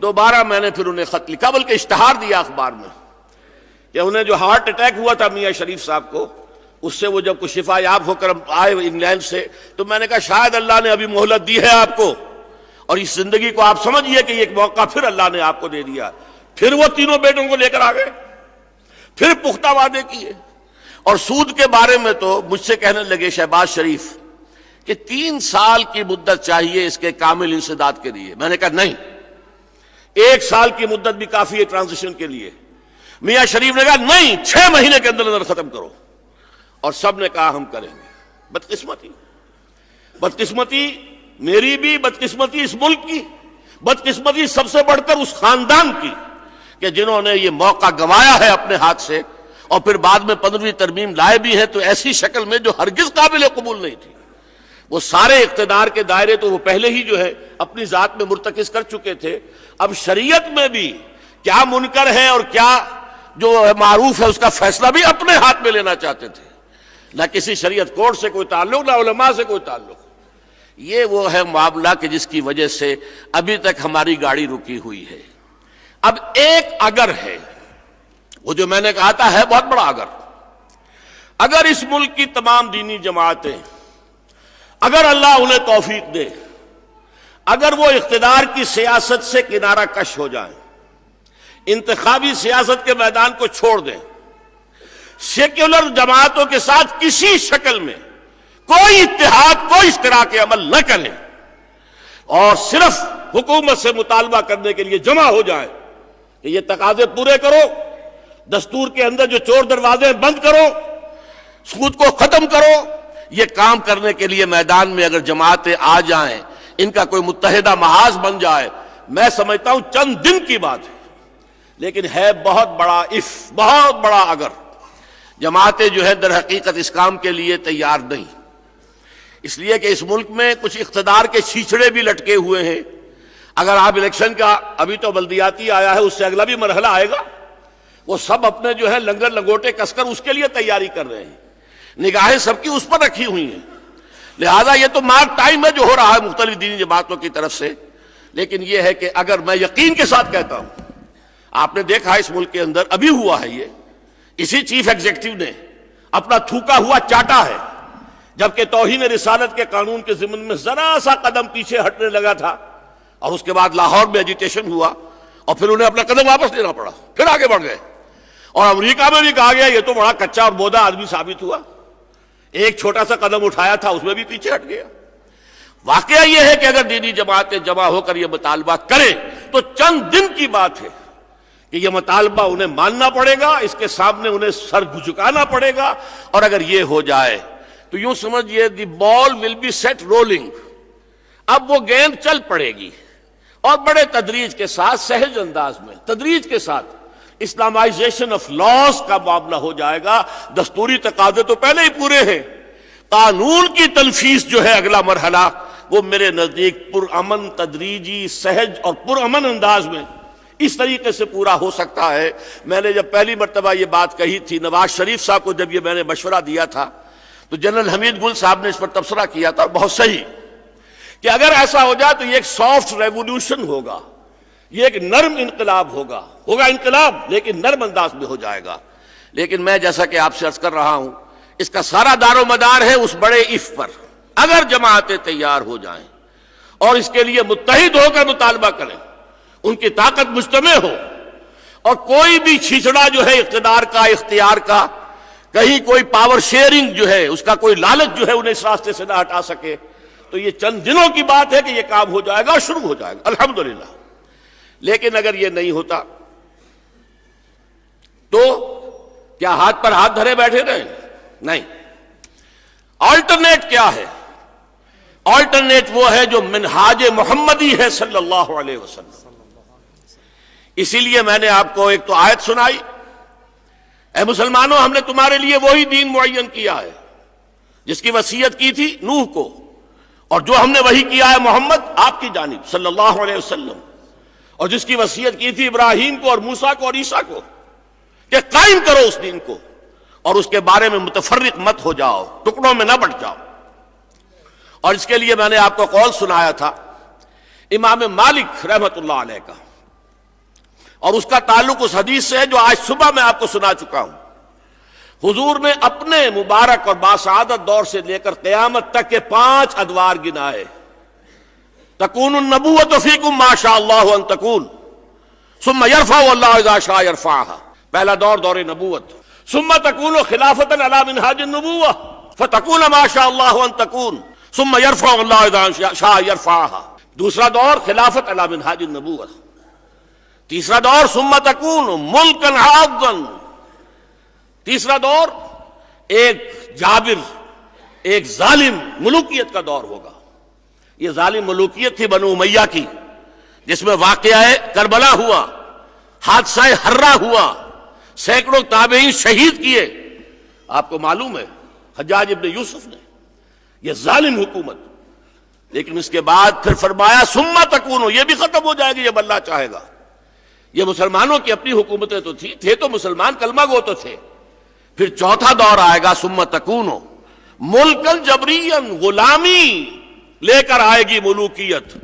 Speaker 3: دوبارہ میں نے پھر انہیں خط لکھا، بلکہ اشتہار دیا اخبار میں کہ انہیں جو ہارٹ اٹیک ہوا تھا میاں شریف صاحب کو، اس سے وہ جب کچھ شفا یاب ہو کر آئے انگلینڈ سے، تو میں نے کہا شاید اللہ نے ابھی مہلت دی ہے آپ کو، اور اس زندگی کو آپ سمجھیے کہ ایک موقع پھر اللہ نے آپ کو دے دیا۔ پھر وہ تینوں بیٹوں کو لے کر آ گئے، پھر پختہ وعدے کیے۔ اور سود کے بارے میں تو مجھ سے کہنے لگے شہباز شریف کہ 3 سال کی مدت چاہیے اس کے کامل انسداد کے لیے۔ میں نے کہا نہیں، 1 سال کی مدت بھی کافی ہے ٹرانزیشن کے لیے۔ میاں شریف نے کہا نہیں، 6 مہینے کے اندر اندر ختم کرو، اور سب نے کہا ہم کریں گے۔ بدقسمتی میری بھی، بدقسمتی اس ملک کی، بدقسمتی سب سے بڑھ کر اس خاندان کی کہ جنہوں نے یہ موقع گنوایا ہے اپنے ہاتھ سے، اور پھر بعد میں 15ویں ترمیم لائے بھی ہیں تو ایسی شکل میں جو ہرگز قابل قبول نہیں تھی۔ وہ سارے اقتدار کے دائرے تو وہ پہلے ہی جو ہے اپنی ذات میں مرتکز کر چکے تھے، اب شریعت میں بھی کیا منکر ہے اور کیا جو معروف ہے اس کا فیصلہ بھی اپنے ہاتھ میں لینا چاہتے تھے، نہ کسی شریعت کوڈ سے کوئی تعلق، نہ علماء سے کوئی تعلق۔ یہ وہ ہے معاملہ کہ جس کی وجہ سے ابھی تک ہماری گاڑی رکی ہوئی ہے۔ اب ایک اگر ہے، وہ جو میں نے کہا تھا ہے بہت بڑا اگر اس ملک کی تمام دینی جماعتیں، اگر اللہ انہیں توفیق دے، اگر وہ اقتدار کی سیاست سے کنارہ کش ہو جائیں، انتخابی سیاست کے میدان کو چھوڑ دیں، سیکولر جماعتوں کے ساتھ کسی شکل میں کوئی اتحاد، کوئی اشتراک عمل نہ کریں، اور صرف حکومت سے مطالبہ کرنے کے لیے جمع ہو جائیں کہ یہ تقاضے پورے کرو، دستور کے اندر جو چور دروازے بند کرو، سود کو ختم کرو، یہ کام کرنے کے لیے میدان میں اگر جماعتیں آ جائیں، ان کا کوئی متحدہ محاذ بن جائے، میں سمجھتا ہوں چند دن کی بات ہے، لیکن ہے بہت بڑا بہت بڑا اگر۔ جماعتیں جو ہے در حقیقت اس کام کے لیے تیار نہیں، اس لیے کہ اس ملک میں کچھ اقتدار کے چھیچڑے بھی لٹکے ہوئے ہیں۔ اگر آپ الیکشن کا، ابھی تو بلدیاتی آیا ہے، اس سے اگلا بھی مرحلہ آئے گا، وہ سب اپنے جو ہے لنگر لنگوٹے کس کر اس کے لیے تیاری کر رہے ہیں، نگاہیں سب کی اس پر رکھی ہوئی ہیں۔ لہذا یہ تو مارک ٹائم ہے جو ہو رہا ہے مختلف دینی جماعتوں کی طرف سے، لیکن یہ ہے کہ اگر میں یقین کے ساتھ کہتا ہوں، آپ نے دیکھا اس ملک کے اندر ابھی ہوا ہے، یہ اسی چیف ایگزیکٹو نے اپنا تھوکا ہوا چاٹا ہے، جبکہ توہین رسالت کے قانون کے ضمن میں ذرا سا قدم پیچھے ہٹنے لگا تھا، اور اس کے بعد لاہور میں ایجیٹیشن ہوا، اور پھر انہیں اپنا قدم واپس لینا پڑا، پھر آگے بڑھ گئے، اور امریکہ میں بھی کہا گیا یہ تو بڑا کچا اور بودا آدمی ثابت ہوا، ایک چھوٹا سا قدم اٹھایا تھا، اس میں بھی پیچھے ہٹ گیا۔ واقعہ یہ ہے کہ اگر دینی جماعتیں جمع ہو کر یہ مطالبہ کریں تو چند دن کی بات ہے کہ یہ مطالبہ انہیں ماننا پڑے گا، اس کے سامنے انہیں سر جھکانا پڑے گا، اور اگر یہ ہو جائے تو یوں سمجھئے دی بال ول بی سیٹ رولنگ، اب وہ گیند چل پڑے گی، اور بڑے تدریج کے ساتھ، سہج انداز میں، تدریج کے ساتھ، اسلامائزیشن آف لاس کا معاملہ ہو جائے گا. دستوری تقاضے تو پہلے ہی پورے ہیں. قانون کی تنفیذ جو ہے اگلا مرحلہ، وہ میرے نزدیک پرامن، تدریجی، سہج اور پرامن انداز میں اس طریقے سے پورا ہو سکتا ہے. میں نے جب پہلی مرتبہ یہ بات کہی تھی، نواز شریف صاحب کو جب یہ میں نے مشورہ دیا تھا، تو جنرل حمید گل صاحب نے اس پر تبصرہ کیا تھا، بہت صحیح، کہ اگر ایسا ہو جائے تو یہ ایک سافٹ ریولیوشن ہوگا، یہ ایک نرم انقلاب ہوگا انقلاب لیکن نرم انداز میں ہو جائے گا. لیکن میں جیسا کہ آپ سے عرض کر رہا ہوں، اس کا سارا دار و مدار ہے اس بڑے اف پر. اگر جماعتیں تیار ہو جائیں اور اس کے لیے متحد ہو کر مطالبہ کریں، ان کی طاقت مجتمع ہو، اور کوئی بھی چھچڑا جو ہے اقتدار کا، اختیار کا، کہیں کوئی پاور شیئرنگ جو ہے اس کا کوئی لالچ جو ہے انہیں اس راستے سے نہ ہٹا سکے، تو یہ چند دنوں کی بات ہے کہ یہ کام ہو جائے گا اور شروع ہو جائے گا الحمدللہ. لیکن اگر یہ نہیں ہوتا تو کیا ہاتھ پر ہاتھ دھرے بیٹھے رہیں؟ نہیں. آلٹرنیٹ کیا ہے؟ آلٹرنیٹ وہ ہے جو منہاج محمدی ہے صلی اللہ علیہ وسلم. اسی لیے میں نے آپ کو ایک تو آیت سنائی، اے مسلمانوں، ہم نے تمہارے لیے وہی دین معین کیا ہے جس کی وصیت کی تھی نوح کو، اور جو ہم نے وہی کیا ہے محمد آپ کی جانب صلی اللہ علیہ وسلم، اور جس کی وصیت کی تھی ابراہیم کو اور موسیٰ کو اور عیسیٰ کو، کہ قائم کرو اس دین کو اور اس کے بارے میں متفرق مت ہو جاؤ، ٹکڑوں میں نہ بٹ جاؤ. اور اس کے لیے میں نے آپ کو قول سنایا تھا امام مالک رحمت اللہ علیہ کا، اور اس کا تعلق اس حدیث سے ہے جو آج صبح میں آپ کو سنا چکا ہوں. حضور نے اپنے مبارک اور باسعادت دور سے لے کر قیامت تک کے 5 ادوار گنائے. تکون النبوۃ فیکم ما شاء اللہ ان تکون ثم یرفع اللہ اذا شاء یرفعها. پہلا دور دور نبوت. ثم تکون خلافۃ علی منہاج النبوۃ فتکون ما شاء اللہ ان تکون ثم یرفع اللہ اذا شاء یرفعها. دوسرا دور خلافت علی منہاج النبوۃ. تیسرا دور ثم تکون ملکا عاضا. تیسرا دور ایک جابر، ایک ظالم ملوکیت کا دور ہوگا. یہ ظالم ملوکیت تھی بنو امیہ کی، جس میں واقعہ کربلا ہوا، حادثہ حرہ ہوا، سینکڑوں تابعین شہید کیے. آپ کو معلوم ہے حجاج ابن یوسف نے، یہ ظالم حکومت. لیکن اس کے بعد پھر فرمایا ثم تکون، یہ بھی ختم ہو جائے گی جب اللہ چاہے گا. یہ مسلمانوں کی اپنی حکومتیں تو تھے تو مسلمان کلمہ گو تو تھے. پھر چوتھا دور آئے گا ثم تکون ملکن جبرین، غلامی لے کر آئے گی ملوکیت.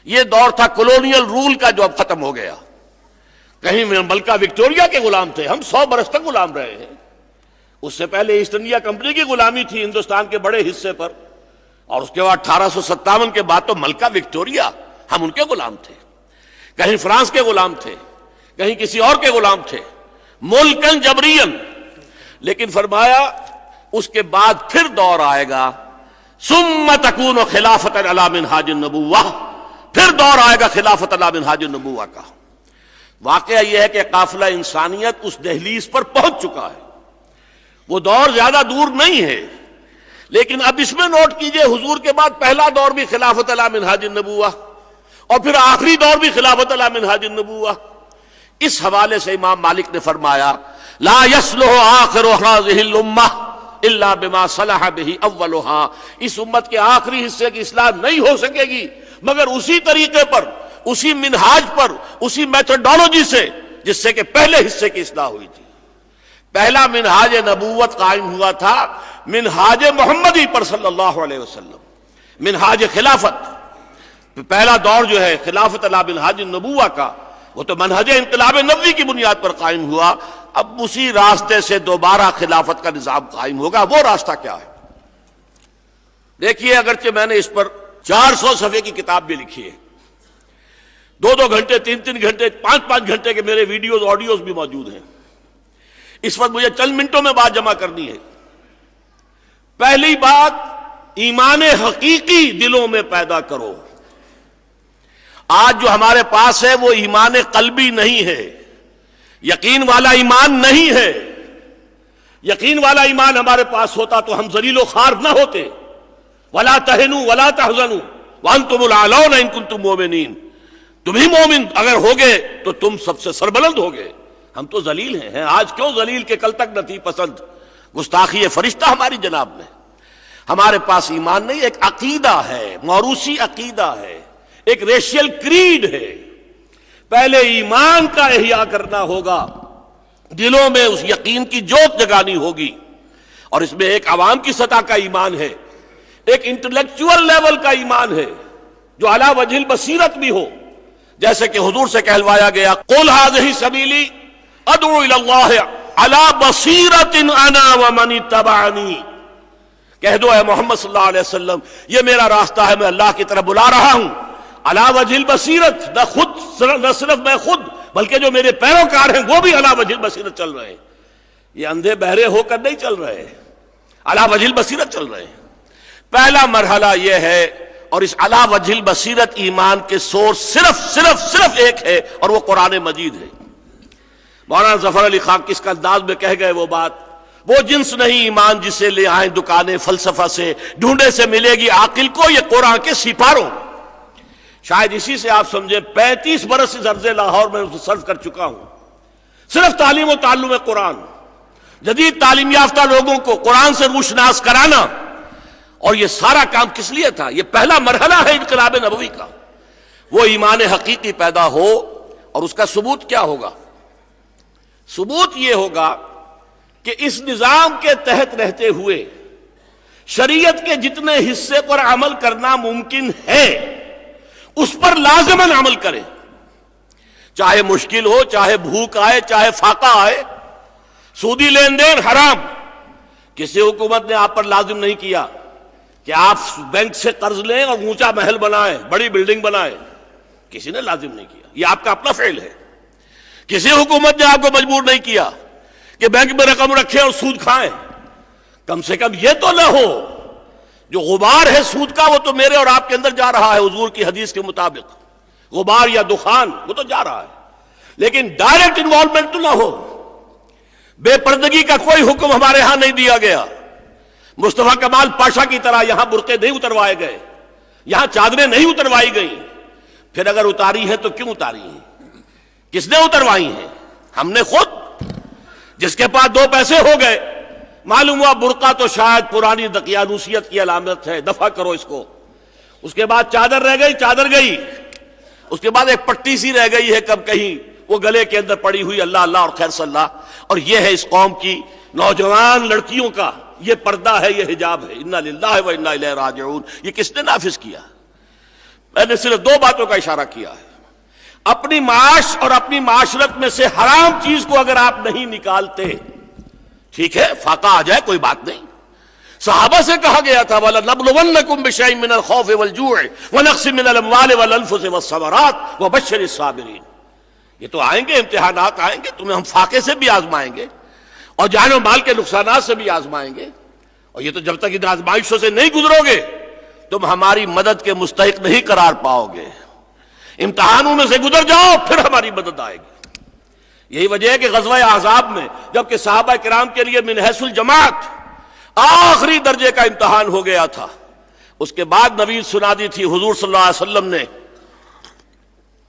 Speaker 3: یہ دور تھا کولونیل رول کا جو اب ختم ہو گیا. کہیں ملکہ وکٹوریا کے غلام تھے ہم، 100 برس تک غلام رہے ہیں. اس سے پہلے ایسٹ انڈیا کمپنی کی غلامی تھی ہندوستان کے بڑے حصے پر، اور اس کے بعد 1857 کے بعد تو ملکہ وکٹوریا، ہم ان کے غلام تھے. کہیں فرانس کے غلام تھے، کہیں کسی اور کے غلام تھے. ملکن جبرین. لیکن فرمایا اس کے بعد پھر دور آئے گا ثم تکون خلافت علی منہاج النبوہ. پھر دور آئے گا خلافت علی منہاج النبوہ کا. واقعہ یہ ہے کہ قافلہ انسانیت اس دہلیز پر پہنچ چکا ہے. وہ دور زیادہ دور نہیں ہے. لیکن اب اس میں نوٹ کیجئے حضور کے بعد پہلا دور بھی خلافت علی منہاج النبوہ، اور پھر آخری دور بھی خلافت علی منہاج النبوہ. اس حوالے سے امام مالک نے فرمایا لا يصلح آخر هذه الامہ الا بما صلح به اولها. اس امت کے آخری حصے کی اصلاح نہیں ہو سکے گی مگر اسی طریقے پر، اسی منہاج پر، اسی میتھڈالوجی سے جس سے کہ پہلے حصے کی اصلاح ہوئی تھی. پہلا منہاج نبوت قائم ہوا تھا منہاج محمدی پر صلی اللہ علیہ وسلم. منہاج خلافت پہلا دور جو ہے خلافت علی منہاج النبوہ کا، وہ تو منہج انقلاب نبوی کی بنیاد پر قائم ہوا. اب اسی راستے سے دوبارہ خلافت کا نظام قائم ہوگا. وہ راستہ کیا ہے؟ دیکھیے، اگرچہ میں نے اس پر 400 صفحے کی کتاب بھی لکھی ہے، 2 گھنٹے 3 گھنٹے 5 گھنٹے کے میرے ویڈیوز آڈیوز بھی موجود ہیں. اس وقت مجھے چند منٹوں میں بات جمع کرنی ہے. پہلی بات، ایمان حقیقی دلوں میں پیدا کرو. آج جو ہمارے پاس ہے وہ ایمان قلبی نہیں ہے، یقین والا ایمان نہیں ہے. یقین والا ایمان ہمارے پاس ہوتا تو ہم ذلیل و خوار نہ ہوتے. وَلَا تَهِنُوا وَلَا تَحْزَنُوا وَأَنْتُمُ الْأَعْلَوْنَ إِن كُنتُم مُؤْمِنِينَ. تم ہی مومن اگر ہوگے تو تم سب سے سربلند ہوگے. ہم تو ذلیل ہیں آج کیوں ذلیل کہ کل تک نہ تھی پسند گستاخی فرشتہ ہماری جناب میں. ہمارے پاس ایمان نہیں، ایک عقیدہ ہے، موروثی عقیدہ ہے، ایک ریشیل کریڈ ہے. پہلے ایمان کا احیاء کرنا ہوگا، دلوں میں اس یقین کی جوت جگانی ہوگی. اور اس میں ایک عوام کی سطح کا ایمان ہے، ایک انٹلیکچول لیول کا ایمان ہے جو علی وجہ البصیرت بھی ہو، جیسے کہ حضور سے کہلوایا گیا قل ھذہ سبیلی ادعو الی اللہ علی بصیرۃ انا ومن اتبعنی. کہہ دو اے محمد صلی اللہ علیہ وسلم یہ میرا راستہ ہے، میں اللہ کی طرف بلا رہا ہوں علی وجہ البصیرت، نہ صرف میں خود بلکہ جو میرے پیروکار ہیں وہ بھی علی وجہ البصیرت چل رہے ہیں. یہ اندھے بہرے ہو کر نہیں چل رہے، علی وجہ البصیرت چل رہے ہیں. پہلا مرحلہ یہ ہے، اور اس علی وجہ البصیرت ایمان کے سورس صرف ایک ہے، اور وہ قرآن مجید ہے. مولانا ظفر علی خان کس کا انداز میں کہہ گئے وہ بات، وہ جنس نہیں ایمان جسے لے آئیں دکانیں فلسفہ سے، ڈھونڈے سے ملے گی عاقل کو یہ قرآن کے سپاروں. شاید اسی سے آپ سمجھے 35 برس اس عرض لاہور میں صرف کر چکا ہوں، صرف تعلیم و تعلم قرآن، جدید تعلیم یافتہ لوگوں کو قرآن سے روشناس کرانا. اور یہ سارا کام کس لیے تھا؟ یہ پہلا مرحلہ ہے انقلاب نبوی کا. وہ ایمان حقیقی پیدا ہو، اور اس کا ثبوت کیا ہوگا؟ ثبوت یہ ہوگا کہ اس نظام کے تحت رہتے ہوئے شریعت کے جتنے حصے پر عمل کرنا ممکن ہے اس پر لازماً عمل کرے، چاہے مشکل ہو، چاہے بھوک آئے، چاہے فاقہ آئے. سودی لین دین حرام، کسی حکومت نے آپ پر لازم نہیں کیا کہ آپ بینک سے قرض لیں اور اونچا محل بنائیں، بڑی بلڈنگ بنائیں، کسی نے لازم نہیں کیا، یہ آپ کا اپنا فعل ہے. کسی حکومت نے آپ کو مجبور نہیں کیا کہ بینک میں رقم رکھیں اور سود کھائیں. کم سے کم یہ تو نہ ہو جو غبار ہے سود کا وہ تو میرے اور آپ کے اندر جا رہا ہے حضور کی حدیث کے مطابق، غبار یا دخان وہ تو جا رہا ہے، لیکن ڈائریکٹ انوالومنٹ تو نہ ہو. بے پردگی کا کوئی حکم ہمارے ہاں نہیں دیا گیا. مصطفیٰ کمال پاشا کی طرح یہاں برقعے نہیں اتروائے گئے، یہاں چادریں نہیں اتروائی گئیں. پھر اگر اتاری ہیں تو کیوں اتاری ہیں؟ کس نے اتروائی ہیں؟ ہم نے خود. جس کے پاس 2 پیسے ہو گئے، معلوم ہوا برقع تو شاید پرانی دقیانوسیت کی علامت ہے، دفع کرو اس کو. اس کے بعد چادر رہ گئی، چادر گئی. اس کے بعد ایک پٹی سی رہ گئی ہے کب کہیں وہ گلے کے اندر پڑی ہوئی، اللہ اللہ اور خیر صلی اللہ. اور یہ ہے اس قوم کی نوجوان لڑکیوں کا یہ پردہ ہے، یہ حجاب ہے. انا للہ و انا الیہ راجعون. یہ کس نے نافذ کیا؟ میں نے صرف 2 باتوں کا اشارہ کیا ہے. اپنی معاش اور اپنی معاشرت میں سے حرام چیز کو اگر آپ نہیں نکالتے، ٹھیک ہے فاقہ آ جائے کوئی بات نہیں. صحابہ سے کہا گیا تھا وَلَنَبْلُوَنَّكُمْ بِشَيْءٍ مِّنَ الْخَوْفِ وَالْجُوعِ وَنَقْصٍ مِّنَ الْأَمْوَالِ وَالْأَنفُسِ وَالثَّمَرَاتِ وَبَشِّرِ الصَّابِرِينَ. یہ تو آئیں گے، امتحانات آئیں گے، تمہیں ہم فاقے سے بھی آزمائیں گے اور جان و مال کے نقصانات سے بھی آزمائیں گے. اور یہ تو جب تک ان آزمائشوں سے نہیں گزرو گے تم ہماری مدد کے مستحق نہیں قرار پاؤ گے. امتحانوں میں سے گزر جاؤ پھر ہماری مدد آئے گی. یہی وجہ ہے کہ غزوہ احزاب میں جبکہ صحابہ کرام کے لیے من حیث الجماعت آخری درجے کا امتحان ہو گیا تھا، اس کے بعد نوید سنا دی تھی حضور صلی اللہ علیہ وسلم نے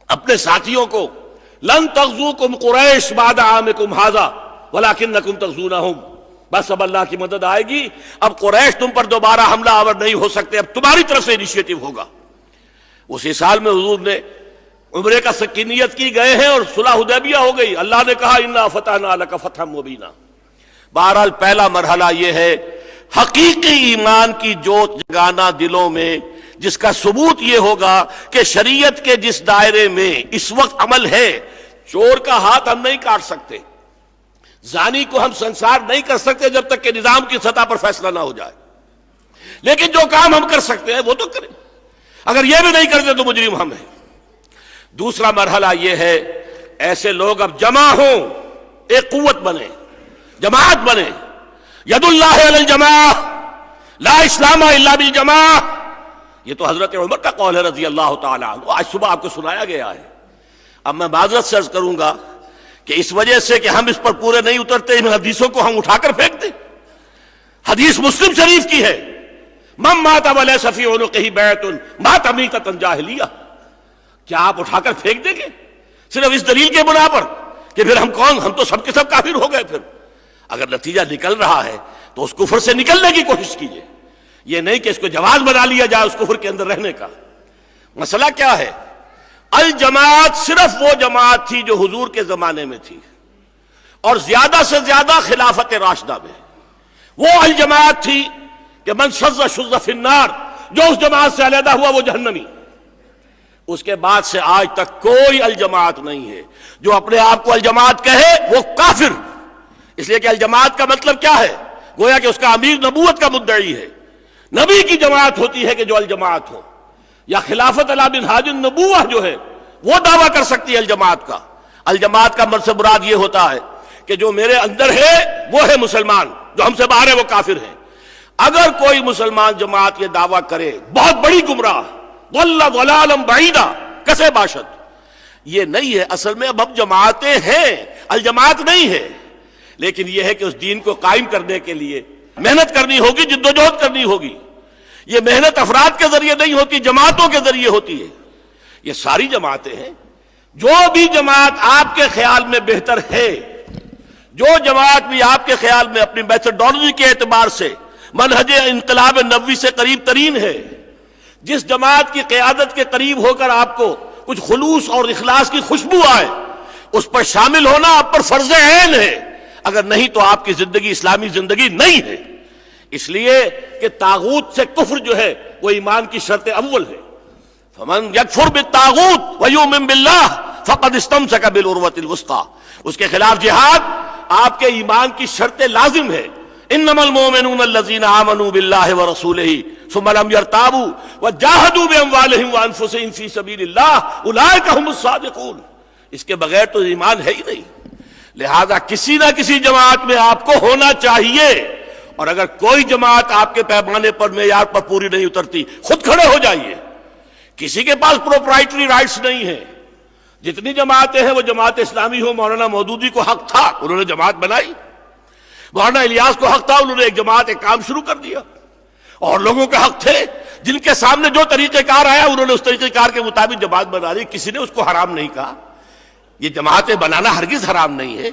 Speaker 3: اپنے ساتھیوں کو لن تغزوکم قریش بعد عامکم ھذا ولکنکم تغزونہم. بس اب اللہ کی مدد آئے گی، اب قریش تم پر دوبارہ حملہ آور نہیں ہو سکتے، اب تمہاری طرف سے انیشیٹو ہوگا. اسی سال میں حضور نے عمرے کا سکینیت کی گئے ہیں اور صلح حدیبیہ ہو گئی. اللہ نے کہا انا فتحنا لک فتحا مبینا. بہرحال پہلا مرحلہ یہ ہے حقیقی ایمان کی جوت جگانا دلوں میں، جس کا ثبوت یہ ہوگا کہ شریعت کے جس دائرے میں اس وقت عمل ہے، چور کا ہاتھ ہم نہیں کاٹ سکتے، زانی کو ہم سنسار نہیں کر سکتے جب تک کہ نظام کی سطح پر فیصلہ نہ ہو جائے، لیکن جو کام ہم کر سکتے ہیں وہ تو کریں. اگر یہ بھی نہیں کرتے تو مجرم ہم ہیں. دوسرا مرحلہ یہ ہے ایسے لوگ اب جمع ہوں، ایک قوت بنے، جماعت بنے. ید اللہ علی الجماع لا اسلام الا بالجماع. یہ تو حضرت عمر کا قول ہے رضی اللہ تعالی عنہ، آج صبح آپ کو سنایا گیا ہے. اب میں معذرت سے عرض کروں گا کہ اس وجہ سے کہ ہم اس پر پورے نہیں اترتے ان حدیثوں کو ہم اٹھا کر پھینک دیں. حدیث مسلم شریف کی ہے من مات ولیس فی عنقہ بیعۃ مات میتۃ جاہلیہ. کیا آپ اٹھا کر پھینک دیں گے صرف اس دلیل کے بنا پر کہ پھر ہم کون، ہم تو سب کے سب کافر ہو گئے. پھر اگر نتیجہ نکل رہا ہے تو اس کفر سے نکلنے کی کوشش کیجیے، یہ نہیں کہ اس کو جواز بنا لیا جائے اس کفر کے اندر رہنے کا. مسئلہ کیا ہے؟ الجماعت صرف وہ جماعت تھی جو حضور کے زمانے میں تھی اور زیادہ سے زیادہ خلافت راشدہ میں. وہ الجماعت تھی کہ من شذ شذ فی النار، جو اس جماعت سے علیحدہ ہوا وہ جہنمی. اس کے بعد سے آج تک کوئی الجماعت نہیں ہے. جو اپنے آپ کو الجماعت کہے وہ کافر، اس لیے کہ الجماعت کا مطلب کیا ہے؟ گویا کہ اس کا امیر نبوت کا مدعی ہے. نبی کی جماعت ہوتی ہے کہ جو الجماعت ہو، یا خلافت علی منہاج النبوہ جو ہے وہ دعویٰ کر سکتی ہے الجماعت کا. الجماعت کا مقصد مراد یہ ہوتا ہے کہ جو میرے اندر ہے وہ ہے مسلمان، جو ہم سے باہر ہے وہ کافر ہے. اگر کوئی مسلمان جماعت یہ دعویٰ کرے بہت بڑی گمراہ، ضل ضلالا بعیدا کسے باشد. یہ نہیں ہے اصل میں. اب جماعتیں ہیں، الجماعت نہیں ہے، لیکن یہ ہے کہ اس دین کو قائم کرنے کے لیے محنت کرنی ہوگی، جدوجہد کرنی ہوگی. یہ محنت افراد کے ذریعے نہیں ہوتی، جماعتوں کے ذریعے ہوتی ہے. یہ ساری جماعتیں ہیں. جو بھی جماعت آپ کے خیال میں بہتر ہے، جو جماعت بھی آپ کے خیال میں اپنی میتھڈالوجی کے اعتبار سے منہج انقلاب نبوی سے قریب ترین ہے، جس جماعت کی قیادت کے قریب ہو کر آپ کو کچھ خلوص اور اخلاص کی خوشبو آئے، اس پر شامل ہونا آپ پر فرض عین ہے. اگر نہیں تو آپ کی زندگی اسلامی زندگی نہیں ہے. اس لیے کہ طاغوت سے کفر جو ہے وہ ایمان کی شرط اول ہے. فمن یکفر بالطاغوت ویؤمن باللہ فقد استمسک بالعروۃ الوثقی. اس کے خلاف جہاد آپ کے ایمان کی شرط لازم ہے. انما المؤمنون الذین آمنوا باللہ ورسولہ ثم لم یرتابوا وجاہدوا باموالہم وانفسہم فی سبیل اللہ اولئک هم الصادقون. اس کے بغیر تو ایمان ہے ہی نہیں. لہذا کسی نہ کسی جماعت میں آپ کو ہونا چاہیے. اور اگر کوئی جماعت آپ کے پیمانے پر معیار پر پوری نہیں اترتی، خود کھڑے ہو جائیے. کسی کے پاس پروپرائٹری رائٹس نہیں ہے. جتنی جماعتیں ہیں وہ جماعت اسلامی ہو. مولانا مودودی کو حق تھا، انہوں نے جماعت بنائی. مولانا الیاس کو حق تھا، انہوں نے ایک جماعت، ایک کام شروع کر دیا. اور لوگوں کے حق تھے جن کے سامنے جو طریقہ کار آیا انہوں نے اس طریقہ کار کے مطابق جماعت بنا لی. کسی نے اس کو حرام نہیں کہا. یہ جماعتیں بنانا ہرگز حرام نہیں ہے.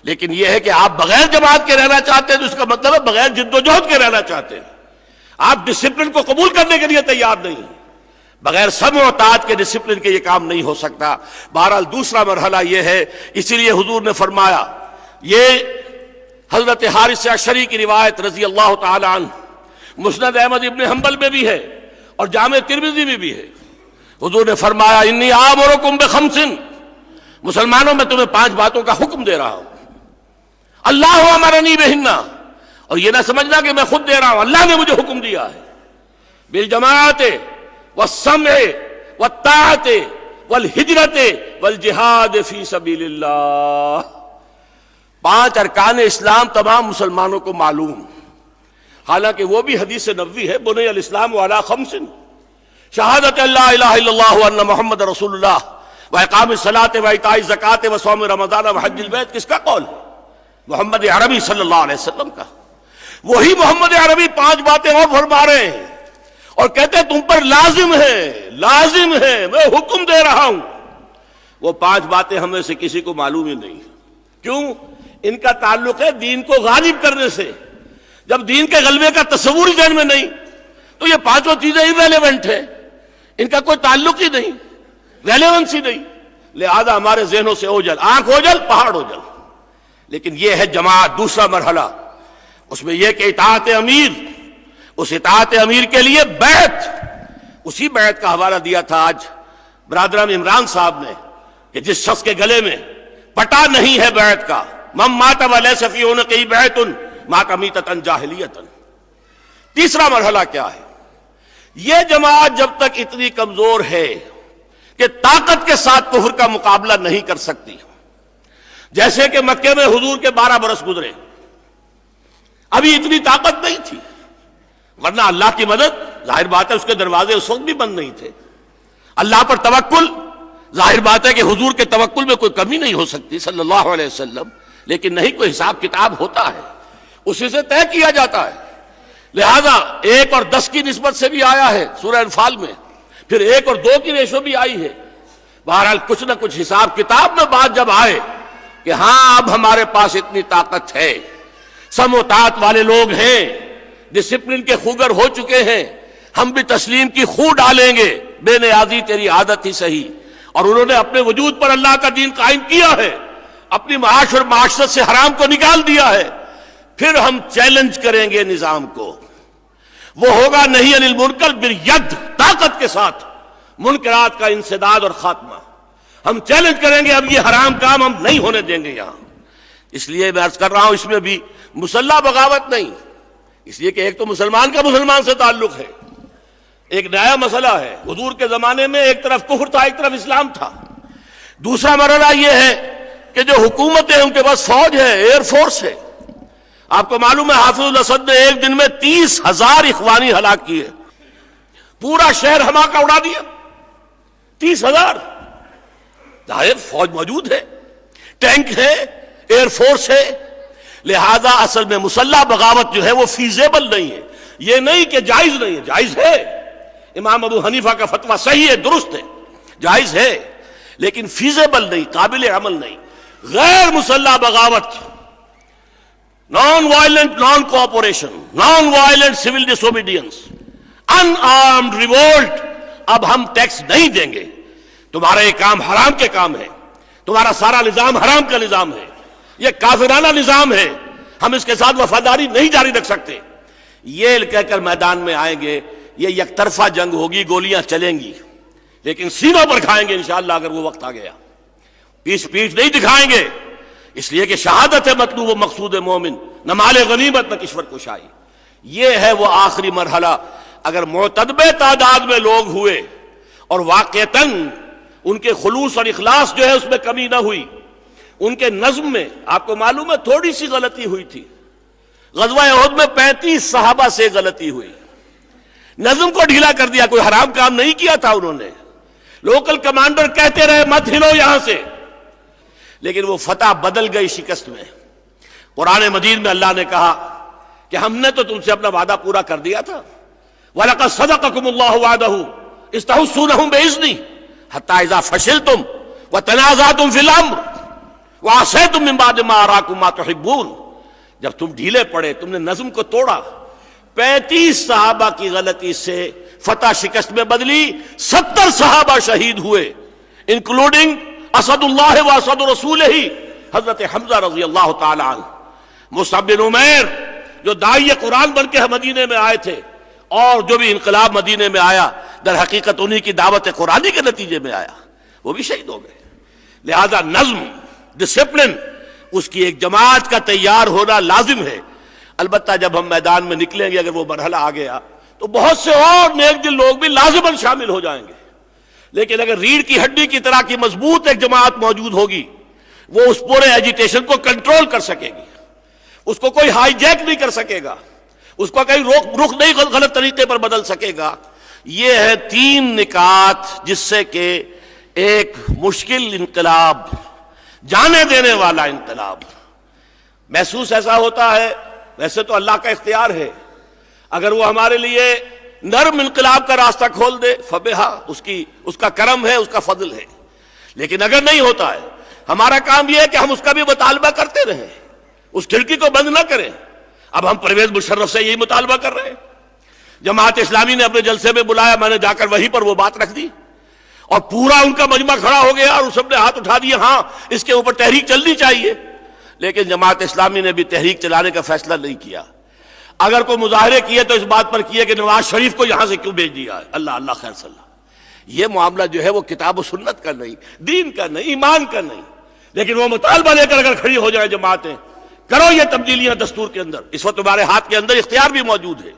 Speaker 3: لیکن یہ ہے کہ آپ بغیر جماعت کے رہنا چاہتے ہیں تو اس کا مطلب ہے بغیر جد و جہد کے رہنا چاہتے ہیں. آپ ڈسپلن کو قبول کرنے کے لیے تیار نہیں. بغیر سمع و طاعت کے ڈسپلن کے یہ کام نہیں ہو سکتا. بہرحال دوسرا مرحلہ یہ ہے، اسی لیے حضور نے فرمایا، یہ حضرت حارث اشعری کی روایت رضی اللہ تعالی عنہ مسند احمد ابن حنبل میں بھی ہے اور جامع ترمذی میں بھی ہے. حضور نے فرمایا انی آمرکم بخمس، مسلمانوں میں تمہیں 5 باتوں کا حکم دے رہا ہوں. اللہ امرنی بہن، اور یہ نہ سمجھنا کہ میں خود دے رہا ہوں، اللہ نے مجھے حکم دیا ہے. بالجماعت والسمع والطاعت والہجرت والجہاد فی سبیل اللہ. 5 ارکان اسلام تمام مسلمانوں کو معلوم، حالانکہ وہ بھی حدیث نبوی ہے. بنی الاسلام علی 5، شہادت اللہ الہ الا اللہ وان محمد رسول اللہ واقام الصلاۃ وایتاء الزکوٰۃ وصوم رمضان وحج البیت. کس کا قول ہے؟ محمد عربی صلی اللہ علیہ وسلم کا. وہی محمد عربی 5 باتیں اور فرما رہے ہیں اور کہتے ہیں تم پر لازم ہے، میں حکم دے رہا ہوں. وہ 5 باتیں ہمیں سے کسی کو معلوم ہی نہیں. کیوں؟ ان کا تعلق ہے دین کو غالب کرنے سے. جب دین کے غلبے کا تصور ہی ذہن میں نہیں تو یہ 5 چیزیں irrelevant ہیں، ان کا کوئی تعلق ہی نہیں، ریلیونس ہی نہیں. لہذا ہمارے ذہنوں سے اوجل، آنکھ اوجل، پہاڑ اوجل. لیکن یہ ہے جماعت. دوسرا مرحلہ اس میں یہ کہ اطاعت امیر، اس اطاعت امیر کے لیے بیعت. اسی بیعت کا حوالہ دیا تھا آج برادران عمران صاحب نے کہ جس شخص کے گلے میں پٹا نہیں ہے بیعت کا، من مات ولیس فی عنقہ بیعت مات میتۃ جاہلیۃ. تیسرا مرحلہ کیا ہے؟ یہ جماعت جب تک اتنی کمزور ہے کہ طاقت کے ساتھ کفر کا مقابلہ نہیں کر سکتی، جیسے کہ مکے میں حضور کے 12 برس گزرے، ابھی اتنی طاقت نہیں تھی، ورنہ اللہ کی مدد ظاہر بات ہے اس کے دروازے اس وقت بھی بند نہیں تھے. اللہ پر توکل، ظاہر بات ہے کہ حضور کے توکل میں کوئی کمی نہیں ہو سکتی صلی اللہ علیہ وسلم. لیکن نہیں، کوئی حساب کتاب ہوتا ہے، اسی سے طے کیا جاتا ہے. لہذا 1 اور 10 کی نسبت سے بھی آیا ہے سورہ انفال میں، پھر 1 اور 2 کی ریشو بھی آئی ہے. بہرحال کچھ نہ کچھ حساب کتاب میں بات جب آئے کہ ہاں اب ہمارے پاس اتنی طاقت ہے، سم و طاعت والے لوگ ہیں، ڈسپلن کے خوگر ہو چکے ہیں، ہم بھی تسلیم کی خو ڈالیں گے، بے نیازی تیری عادت ہی صحیح. اور انہوں نے اپنے وجود پر اللہ کا دین قائم کیا ہے، اپنی معاش اور معاشرت سے حرام کو نکال دیا ہے. پھر ہم چیلنج کریں گے نظام کو، وہ ہوگا نہیں عن المنکر بالید، طاقت کے ساتھ منکرات کا انسداد اور خاتمہ. ہم چیلنج کریں گے، اب یہ حرام کام ہم نہیں ہونے دیں گے یہاں. اس لیے میں عرض کر رہا ہوں اس میں بھی مسلح بغاوت نہیں، اس لیے کہ ایک تو مسلمان کا مسلمان سے تعلق ہے، ایک نیا مسئلہ ہے. حضور کے زمانے میں ایک طرف کفر تھا، ایک طرف اسلام تھا. دوسرا مرحلہ یہ ہے کہ جو حکومت ہے ان کے پاس فوج ہے، ایئر فورس ہے. آپ کو معلوم ہے حافظ الاسد نے ایک دن میں 30,000 اخوانی ہلاک کیے، پورا شہر ہماکہ اڑا دیا. 30,000. ظاہر فوج موجود ہے، ٹینک ہے، ایئر فورس ہے. لہذا اصل میں مسلح بغاوت جو ہے وہ فیزیبل نہیں ہے. یہ نہیں کہ جائز نہیں ہے، جائز ہے. امام ابو حنیفہ کا فتویٰ صحیح ہے، درست ہے، جائز ہے، لیکن فیزیبل نہیں، قابل عمل نہیں. غیر مسلح بغاوت، non violent non cooperation, non violent civil disobedience, unarmed revolt. اب ہم ٹیکس نہیں دیں گے، تمہارا یہ کام حرام کے کام ہے، تمہارا سارا نظام حرام کا نظام ہے، یہ کافرانہ نظام ہے، ہم اس کے ساتھ وفاداری نہیں جاری رکھ سکتے. یہ کہہ کر میدان میں آئیں گے. یہ یک طرفہ جنگ ہوگی، گولیاں چلیں گی، لیکن سینوں پر کھائیں گے انشاءاللہ اگر وہ وقت آ گیا. پیٹھ نہیں دکھائیں گے، اس لیے کہ شہادت ہے مطلوب و مقصود مومن، نہ مال غنیمت نہ کشور کشائی. یہ ہے وہ آخری مرحلہ. اگر معتدبے تعداد میں لوگ ہوئے اور واقعتاً ان کے خلوص اور اخلاص جو ہے اس میں کمی نہ ہوئی، ان کے نظم میں آپ کو معلوم ہے تھوڑی سی غلطی ہوئی تھی. غزوہ احد میں 35 صحابہ سے غلطی ہوئی، نظم کو ڈھیلا کر دیا. کوئی حرام کام نہیں کیا تھا انہوں نے، لوکل کمانڈر کہتے رہے مت ہلو یہاں سے، لیکن وہ فتح بدل گئی شکست میں. قرآن مجید میں اللہ نے کہا کہ ہم نے تو تم سے اپنا وعدہ پورا کر دیا تھا. وَلَقَدْ صَدَقَكُمُ اللَّهُ وَعْدَهُ إِذْ تَحُسُّونَهُم بِإِذْنِهِ حَتَّىٰ إِذَا فَشِلْتُمْ وَتَنَازَعْتُمْ فِي الْأَمْرِ وَعَصَيْتُم مِّن بَعْدِ مَا أَرَاكُم مَّا تُحِبُّونَ. جب تم ڈھیلے پڑے، تم نے نظم کو توڑا، 35 صحابہ کی غلطی سے فتح شکست میں بدلی. 70 صحابہ شہید ہوئے، انکلوڈنگ اسد اللہ و اسد رسولہ حضرت حمزہ رضی اللہ تعالی عنہ. مصعب بن عمیر جو داعی قرآن بن کے مدینے میں آئے تھے، اور جو بھی انقلاب مدینے میں آیا در حقیقت انہی کی دعوت قرآنی کے نتیجے میں آیا، وہ بھی شہید ہو گئے. لہذا نظم، ڈسپلن، اس کی ایک جماعت کا تیار ہونا لازم ہے. البتہ جب ہم میدان میں نکلیں گے، اگر وہ مرحلہ آ گیا تو بہت سے اور نیک دل لوگ بھی لازماً شامل ہو جائیں گے. لیکن اگر ریڑھ کی ہڈی کی طرح کی مضبوط ایک جماعت موجود ہوگی، وہ اس پورے ایجیٹیشن کو کنٹرول کر سکے گی، اس کو کوئی ہائی جیک نہیں کر سکے گا، اس کو کہیں رخ نہیں غلط طریقے پر بدل سکے گا. یہ ہے 3 نکات جس سے کہ ایک مشکل انقلاب، جانے دینے والا انقلاب. محسوس ایسا ہوتا ہے، ویسے تو اللہ کا اختیار ہے، اگر وہ ہمارے لیے نرم انقلاب کا راستہ کھول دے فبہا، اس کا کرم ہے، اس کا فضل ہے. لیکن اگر نہیں ہوتا ہے، ہمارا کام یہ ہے کہ ہم اس کا بھی مطالبہ کرتے رہیں، اس کھڑکی کو بند نہ کریں. اب ہم پرویز مشرف سے یہی مطالبہ کر رہے ہیں. جماعت اسلامی نے اپنے جلسے میں بلایا، میں نے جا کر وہیں پر وہ بات رکھ دی، اور پورا ان کا مجمع کھڑا ہو گیا اور سب نے ہاتھ اٹھا دیے، ہاں اس کے اوپر تحریک چلنی چاہیے. لیکن جماعت اسلامی نے بھی تحریک چلانے کا فیصلہ نہیں کیا. اگر کوئی مظاہرے کیے تو اس بات پر کیے کہ نواز شریف کو یہاں سے کیوں بھیج دیا ہے. اللہ خیر صلی اللہ. یہ معاملہ جو ہے وہ کتاب و سنت کا نہیں، دین کا نہیں، ایمان کا نہیں. لیکن وہ مطالبہ لے کر اگر کھڑی ہو جائے جماعتیں، کرو یہ تبدیلیاں دستور کے اندر، اس وقت تمہارے ہاتھ کے اندر اختیار بھی موجود ہے.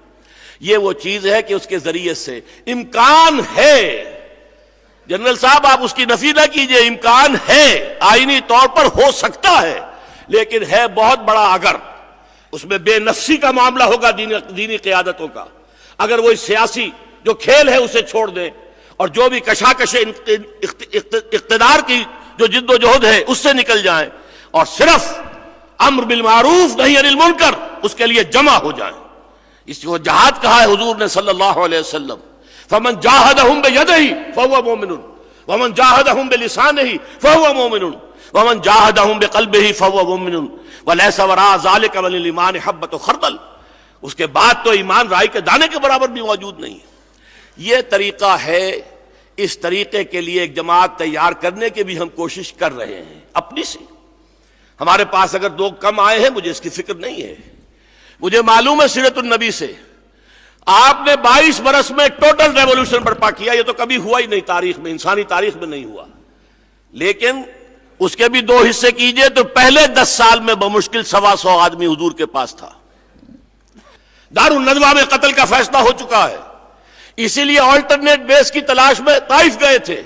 Speaker 3: یہ وہ چیز ہے کہ اس کے ذریعے سے امکان ہے. جنرل صاحب آپ اس کی نفی نہ کیجئے، امکان ہے، آئینی طور پر ہو سکتا ہے، لیکن ہے بہت بڑا اگر. اس میں بے نفسی کا معاملہ ہوگا دینی قیادتوں کا. اگر وہ سیاسی جو کھیل ہے اسے چھوڑ دیں اور جو بھی کشاکش اقتدار کی جو جد و جہد ہے اس سے نکل جائیں اور صرف امر بالمعروف نہی عن المنکر اس کے لیے جمع ہو جائیں. اس کو جہاد کہا ہے حضور نے صلی اللہ علیہ وسلم، فمن جاہدہم بیدہ فہو مومن ومن جاہدہم بلسانہ فہو مومن. ومن جاہدہم بقلبہ فہو مؤمن ولیس وراء ذلک من الایمان حبۃ خردل، اس کے بعد تو ایمان رائی کے دانے کے برابر بھی موجود نہیں ہے۔ یہ طریقہ ہے، اس طریقے کے لیے ایک جماعت تیار کرنے کی بھی ہم کوشش کر رہے ہیں اپنی سے۔ ہمارے پاس اگر 2 کم آئے ہیں، مجھے اس کی فکر نہیں ہے، مجھے معلوم ہے سیرت النبی سے آپ نے 22 برس میں ایک ٹوٹل ریولوشن برپا کیا، یہ تو کبھی ہوا ہی نہیں تاریخ میں، انسانی تاریخ میں نہیں ہوا، لیکن اس کے بھی 2 حصے کیجئے تو پہلے 10 سال میں بمشکل 125 آدمی حضور کے پاس تھا۔ دار الندوہ میں قتل کا فیصلہ ہو چکا ہے، اسی لیے آلٹرنیٹ بیس کی تلاش میں طائف گئے تھے،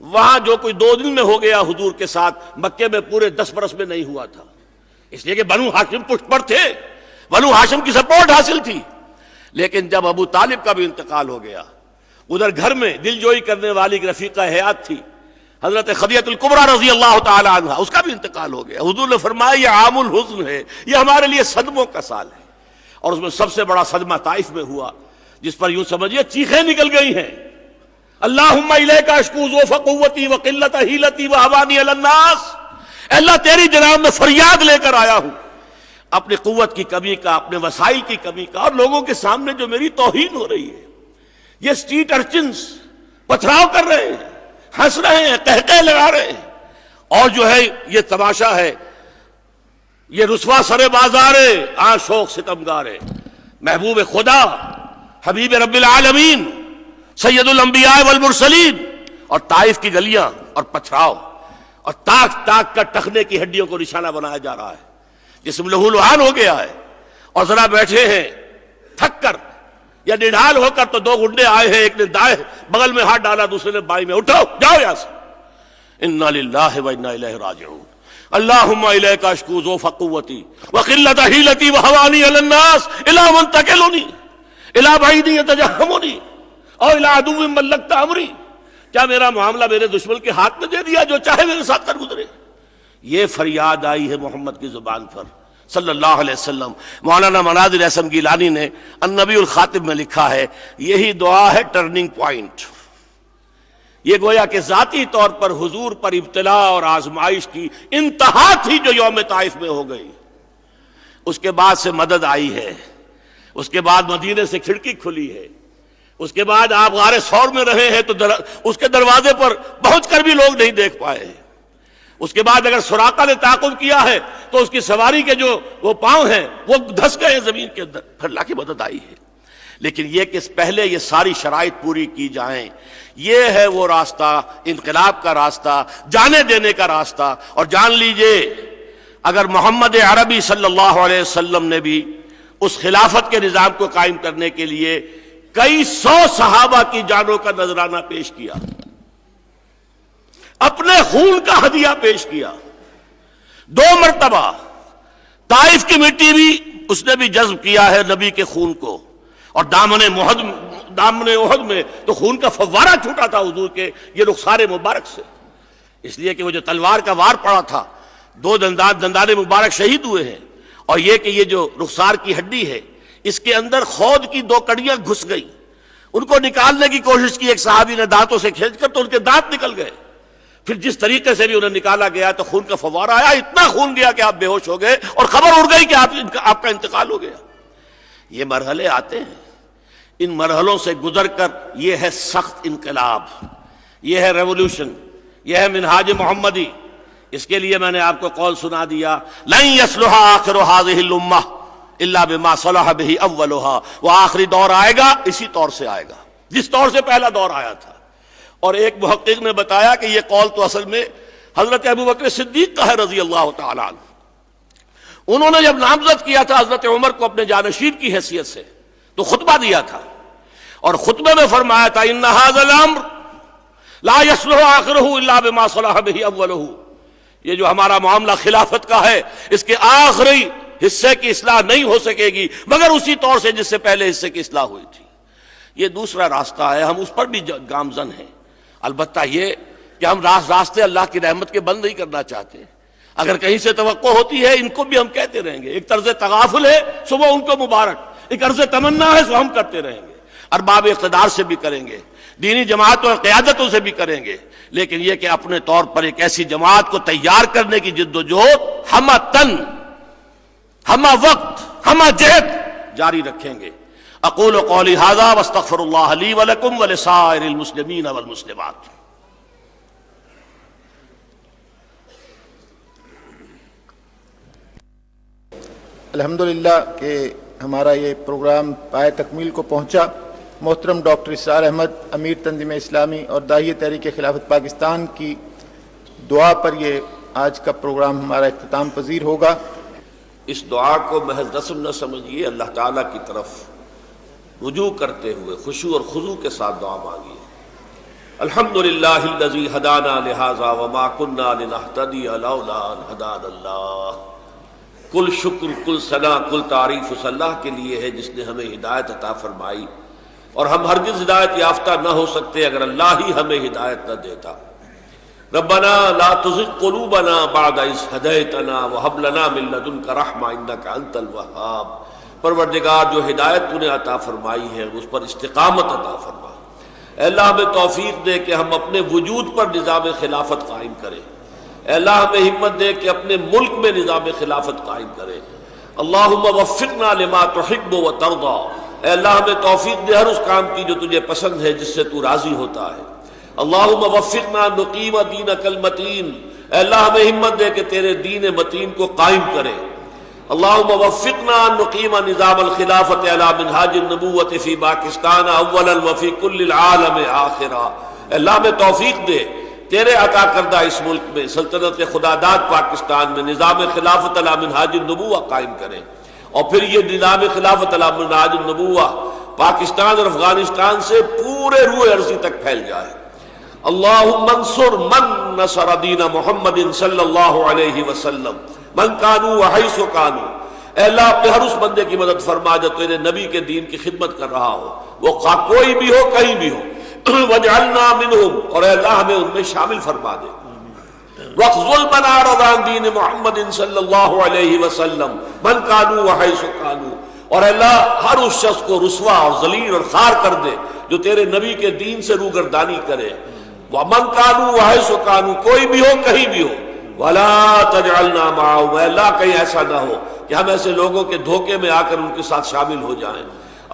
Speaker 3: وہاں جو کوئی 2 دن میں ہو گیا حضور کے ساتھ، مکے میں پورے 10 برس میں نہیں ہوا تھا، اس لیے کہ بنو ہاشم پشت پر تھے، بنو ہاشم کی سپورٹ حاصل تھی۔ لیکن جب ابو طالب کا بھی انتقال ہو گیا، ادھر گھر میں دل جوئی کرنے والی ایک رفیقہ حیات تھی حضرت خدیجہ الکبریٰ رضی اللہ تعالی عنہ، اس کا بھی انتقال ہو گیا۔ حضور نے فرمایا یہ عام الحزن ہے، یہ ہمارے لیے صدموں کا سال ہے، اور اس میں سب سے بڑا صدمہ طائف میں ہوا، جس پر یوں سمجھیے چیخیں نکل گئی ہیں، اللہم الیک اشکو ضعف قوتی وقلت حیلتی وہوانی علی الناس، اللہ تیری جناب میں فریاد لے کر آیا ہوں اپنی قوت کی کمی کا، اپنے وسائل کی کمی کا، اور لوگوں کے سامنے جو میری توہین ہو رہی ہے، یہ اسٹریٹ ارچنز پتھراؤ کر رہے ہیں، ہنس رہے ہیں، قہقہے لگا رہے ہیں، اور جو ہے یہ تماشا ہے، یہ رسوا سر بازارے آشوق ستمگارے، محبوب خدا حبیب رب العالمین سید الانبیاء والمرسلین، اور طائف کی گلیاں اور پتھراؤ، اور تاک تاک کر ٹخنے کی ہڈیوں کو نشانہ بنایا جا رہا ہے، جسم لہو لہان ہو گیا ہے، اور ذرا بیٹھے ہیں تھک کر یا نڈھال ہو کر، تو 2 گنڈے آئے ہیں، ایک نے دائیں بغل میں ہاتھ ڈالا، دوسرے نے بائیں میں، اٹھو جاؤ یہاں سے، انا للہ و انا الیہ راجعون، اللہم الیک اشکو ضعف قوتی وقلت حیلتی وہوانی علی الناس الی من تکلنی الی بعید یتجہمنی اور الی عدو ملکت امری، کیا میرا معاملہ میرے دشمن کے ہاتھ میں دے دیا، جو چاہے میرے ساتھ کر گزرے۔ یہ فریاد آئی ہے محمد کی زبان پر صلی اللہ علیہ وسلم۔ مولانا مناظر احسن گیلانی نے النبی الخاتم میں لکھا ہے، یہی دعا ہے ٹرننگ پوائنٹ، یہ گویا کہ ذاتی طور پر حضور پر ابتلا اور آزمائش کی انتہا تھی جو یوم طائف میں ہو گئی، اس کے بعد سے مدد آئی ہے، اس کے بعد مدینے سے کھڑکی کھلی ہے، اس کے بعد آپ غار ثور میں رہے ہیں تو اس کے دروازے پر پہنچ کر بھی لوگ نہیں دیکھ پائے ہیں، اس کے بعد اگر سراقہ نے تعاقب کیا ہے تو اس کی سواری کے جو وہ پاؤں ہیں وہ دھس گئے زمین کے اندر، پھر اللہ کی مدد آئی ہے۔ لیکن یہ کہ پہلے یہ ساری شرائط پوری کی جائیں، یہ ہے وہ راستہ، انقلاب کا راستہ، جانے دینے کا راستہ۔ اور جان لیجئے اگر محمد عربی صلی اللہ علیہ وسلم نے بھی اس خلافت کے نظام کو قائم کرنے کے لیے کئی 100 صحابہ کی جانوں کا نذرانہ پیش کیا، اپنے خون کا ہدیہ پیش کیا، 2 مرتبہ طائف کی مٹی بھی اس نے بھی جذب کیا ہے نبی کے خون کو، اور دامن احد میں تو خون کا فوارہ چھوٹا تھا حضور کے یہ رخسار مبارک سے، اس لیے کہ وہ جو تلوار کا وار پڑا تھا 2 دندان مبارک شہید ہوئے ہیں، اور یہ کہ یہ جو رخسار کی ہڈی ہے اس کے اندر خود کی 2 کڑیاں گھس گئی، ان کو نکالنے کی کوشش کی ایک صحابی نے دانتوں سے کھینچ کر، تو ان کے دانت نکل گئے، پھر جس طریقے سے بھی انہیں نکالا گیا تو خون کا فوارہ آیا، اتنا خون گیا کہ آپ بے ہوش ہو گئے اور خبر اڑ گئی کہ آپ کا انتقال ہو گیا۔ یہ مرحلے آتے ہیں، ان مرحلوں سے گزر کر یہ ہے سخت انقلاب، یہ ہے ریولوشن، یہ ہے منہاج محمدی۔ اس کے لیے میں نے آپ کو قول سنا دیا، لن يصلح آخر هذه الامة الا بما صلح به اولها، وہ آخری دور آئے گا اسی طور سے آئے گا جس طور سے پہلا دور آیا تھا۔ اور ایک محقق نے بتایا کہ یہ قول تو اصل میں حضرت ابوبکر صدیق کا ہے رضی اللہ تعالی عنہ، انہوں نے جب نامزد کیا تھا حضرت عمر کو اپنے جانشین کی حیثیت سے تو خطبہ دیا تھا، اور خطبے میں فرمایا تھا ان هذا الامر لا يصلح آخره الا بما صلح به اوله، یہ جو ہمارا معاملہ خلافت کا ہے اس کے آخری حصے کی اصلاح نہیں ہو سکے گی مگر اسی طور سے جس سے پہلے حصے کی اصلاح ہوئی تھی۔ یہ دوسرا راستہ ہے، ہم اس پر بھی گامزن ہیں، البتہ یہ کہ ہم راستے اللہ کی رحمت کے بند نہیں کرنا چاہتے، اگر کہیں سے توقع ہوتی ہے ان کو بھی ہم کہتے رہیں گے، ایک طرز تغافل ہے صبح ان کو مبارک، ایک عرض تمنا ہے سو ہم کرتے رہیں گے، ارباب اقتدار سے بھی کریں گے، دینی جماعتوں اور قیادتوں سے بھی کریں گے، لیکن یہ کہ اپنے طور پر ایک ایسی جماعت کو تیار کرنے کی جد و جہد ہمہ تن، ہمہ وقت، ہمہ جہد جاری رکھیں گے۔ اقول قولی ھذا واستغفر اللہ لی ولکم ولسائر المسلمین والمسلمات۔
Speaker 5: الحمدللہ کہ ہمارا یہ پروگرام پائے تکمیل کو پہنچا۔ محترم ڈاکٹر اسرار احمد، امیر تنظیم اسلامی اور داعیہ تحریک خلافت پاکستان کی دعا پر یہ آج کا پروگرام ہمارا اختتام پذیر ہوگا۔
Speaker 3: اس دعا کو محض رسم نہ سمجھیے، اللہ تعالیٰ کی طرف رجوع کرتے ہوئے خشوع اور خضوع کے ساتھ دعا مانگیے۔ الحمدللہ الذی ہدانا لہذا وما کنا لنہتدی لولا ان ہدانا اللہ۔ کل شکر، کل ثنا، کل تعریف اس اللہ کے لیے ہے جس نے ہمیں ہدایت عطا فرمائی، اور ہم ہرگز ہدایت یافتہ نہ ہو سکتے اگر اللہ ہی ہمیں ہدایت نہ دیتا۔ ربنا لا تزغ قلوبنا بعد اذ ہدیتنا وہب لنا من لدنک رحمہ انک انت الوہاب۔ پروردگار، جو ہدایت تو نے عطا فرمائی ہے اس پر استقامت عطا فرما۔ اے اللہ ہمیں توفیق دے کہ ہم اپنے وجود پر نظام خلافت قائم کریں۔ اے اللہ ہمیں ہمت دے کہ اپنے ملک میں نظام خلافت قائم کریں۔ اللہم وفقنا لما تحب و ترضی۔ اے اللہ ہمیں توفیق دے ہر اس کام کی جو تجھے پسند ہے، جس سے تو راضی ہوتا ہے۔ اللہم وفقنا نقیم دینک المتین۔ اے اللہ ہمیں ہمت دے کہ تیرے دین متین کو قائم کرے۔ اللہم وفقنا نقیم نظام الخلافت علی منہاج النبوۃ فی پاکستان اولا وفی کل العالم آخرا۔ اے اللہ ہمیں توفیق دے تیرے عطا کردہ اس ملک میں سلطنت خداداد پاکستان میں نظام خلافت علی منہاج النبوہ قائم کریں، اور پھر یہ نظام خلافت علی منہاج النبوہ پاکستان اور افغانستان سے پورے روئے ارضی تک پھیل جائے۔ اللہم انصر من نصر دین محمد صلی اللہ علیہ وسلم من کانوا وحیث کانوا۔ اے اللہ اپنے ہر اس بندے کی مدد فرما جو تیرے نبی کے دین کی خدمت کر رہا ہو، وہ کوئی بھی ہو، کہیں بھی ہو۔ وَاجْعَلْنَا مِنْهُمْ، اور اے اللہ ہمیں ان میں شامل فرما دے۔ وَاخْذُلْ مَنْ أَعْرَضَ عَنْ دِينِ مُحَمَّدٍ صلی اللہ علیہ وسلم مَنْ كَانُوا وَحَيْثُ كَانُوا، اور اے اللہ ہر اس شخص کو رسوا اور ذلیل اور خوار کر دے جو تیرے نبی کے دین سے روگردانی کرے۔ وَمَنْ كَانُوا وَحَيْثُ كَانُوا، کوئی بھی ہو، کہیں بھی ہو۔ وَلَا تَجْعَلْنَا مَعَهُمْ، اے اللہ کہیں ایسا نہ ہو کہ ہم ایسے لوگوں کے دھوکے میں آ کر ان کے ساتھ شامل ہو جائیں۔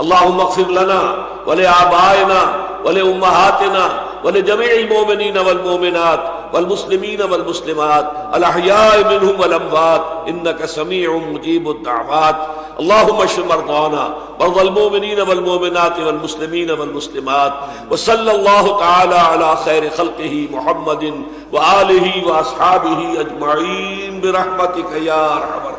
Speaker 3: اللہم اغفر لنا ولآبائنا ولأمہاتنا ولجمیع المؤمنین والمؤمنات والمسلمین والمسلمات الاحیاء منہم والاموات انک سمیع مجیب الدعوات۔ اللہم اشف مرضانا مرضى المؤمنین والمؤمنات والمسلمین والمسلمات وصلی اللہ تعالی علی خیر خلقہ محمد وآلہ واصحابہ اجمعین برحمتک یا ارحم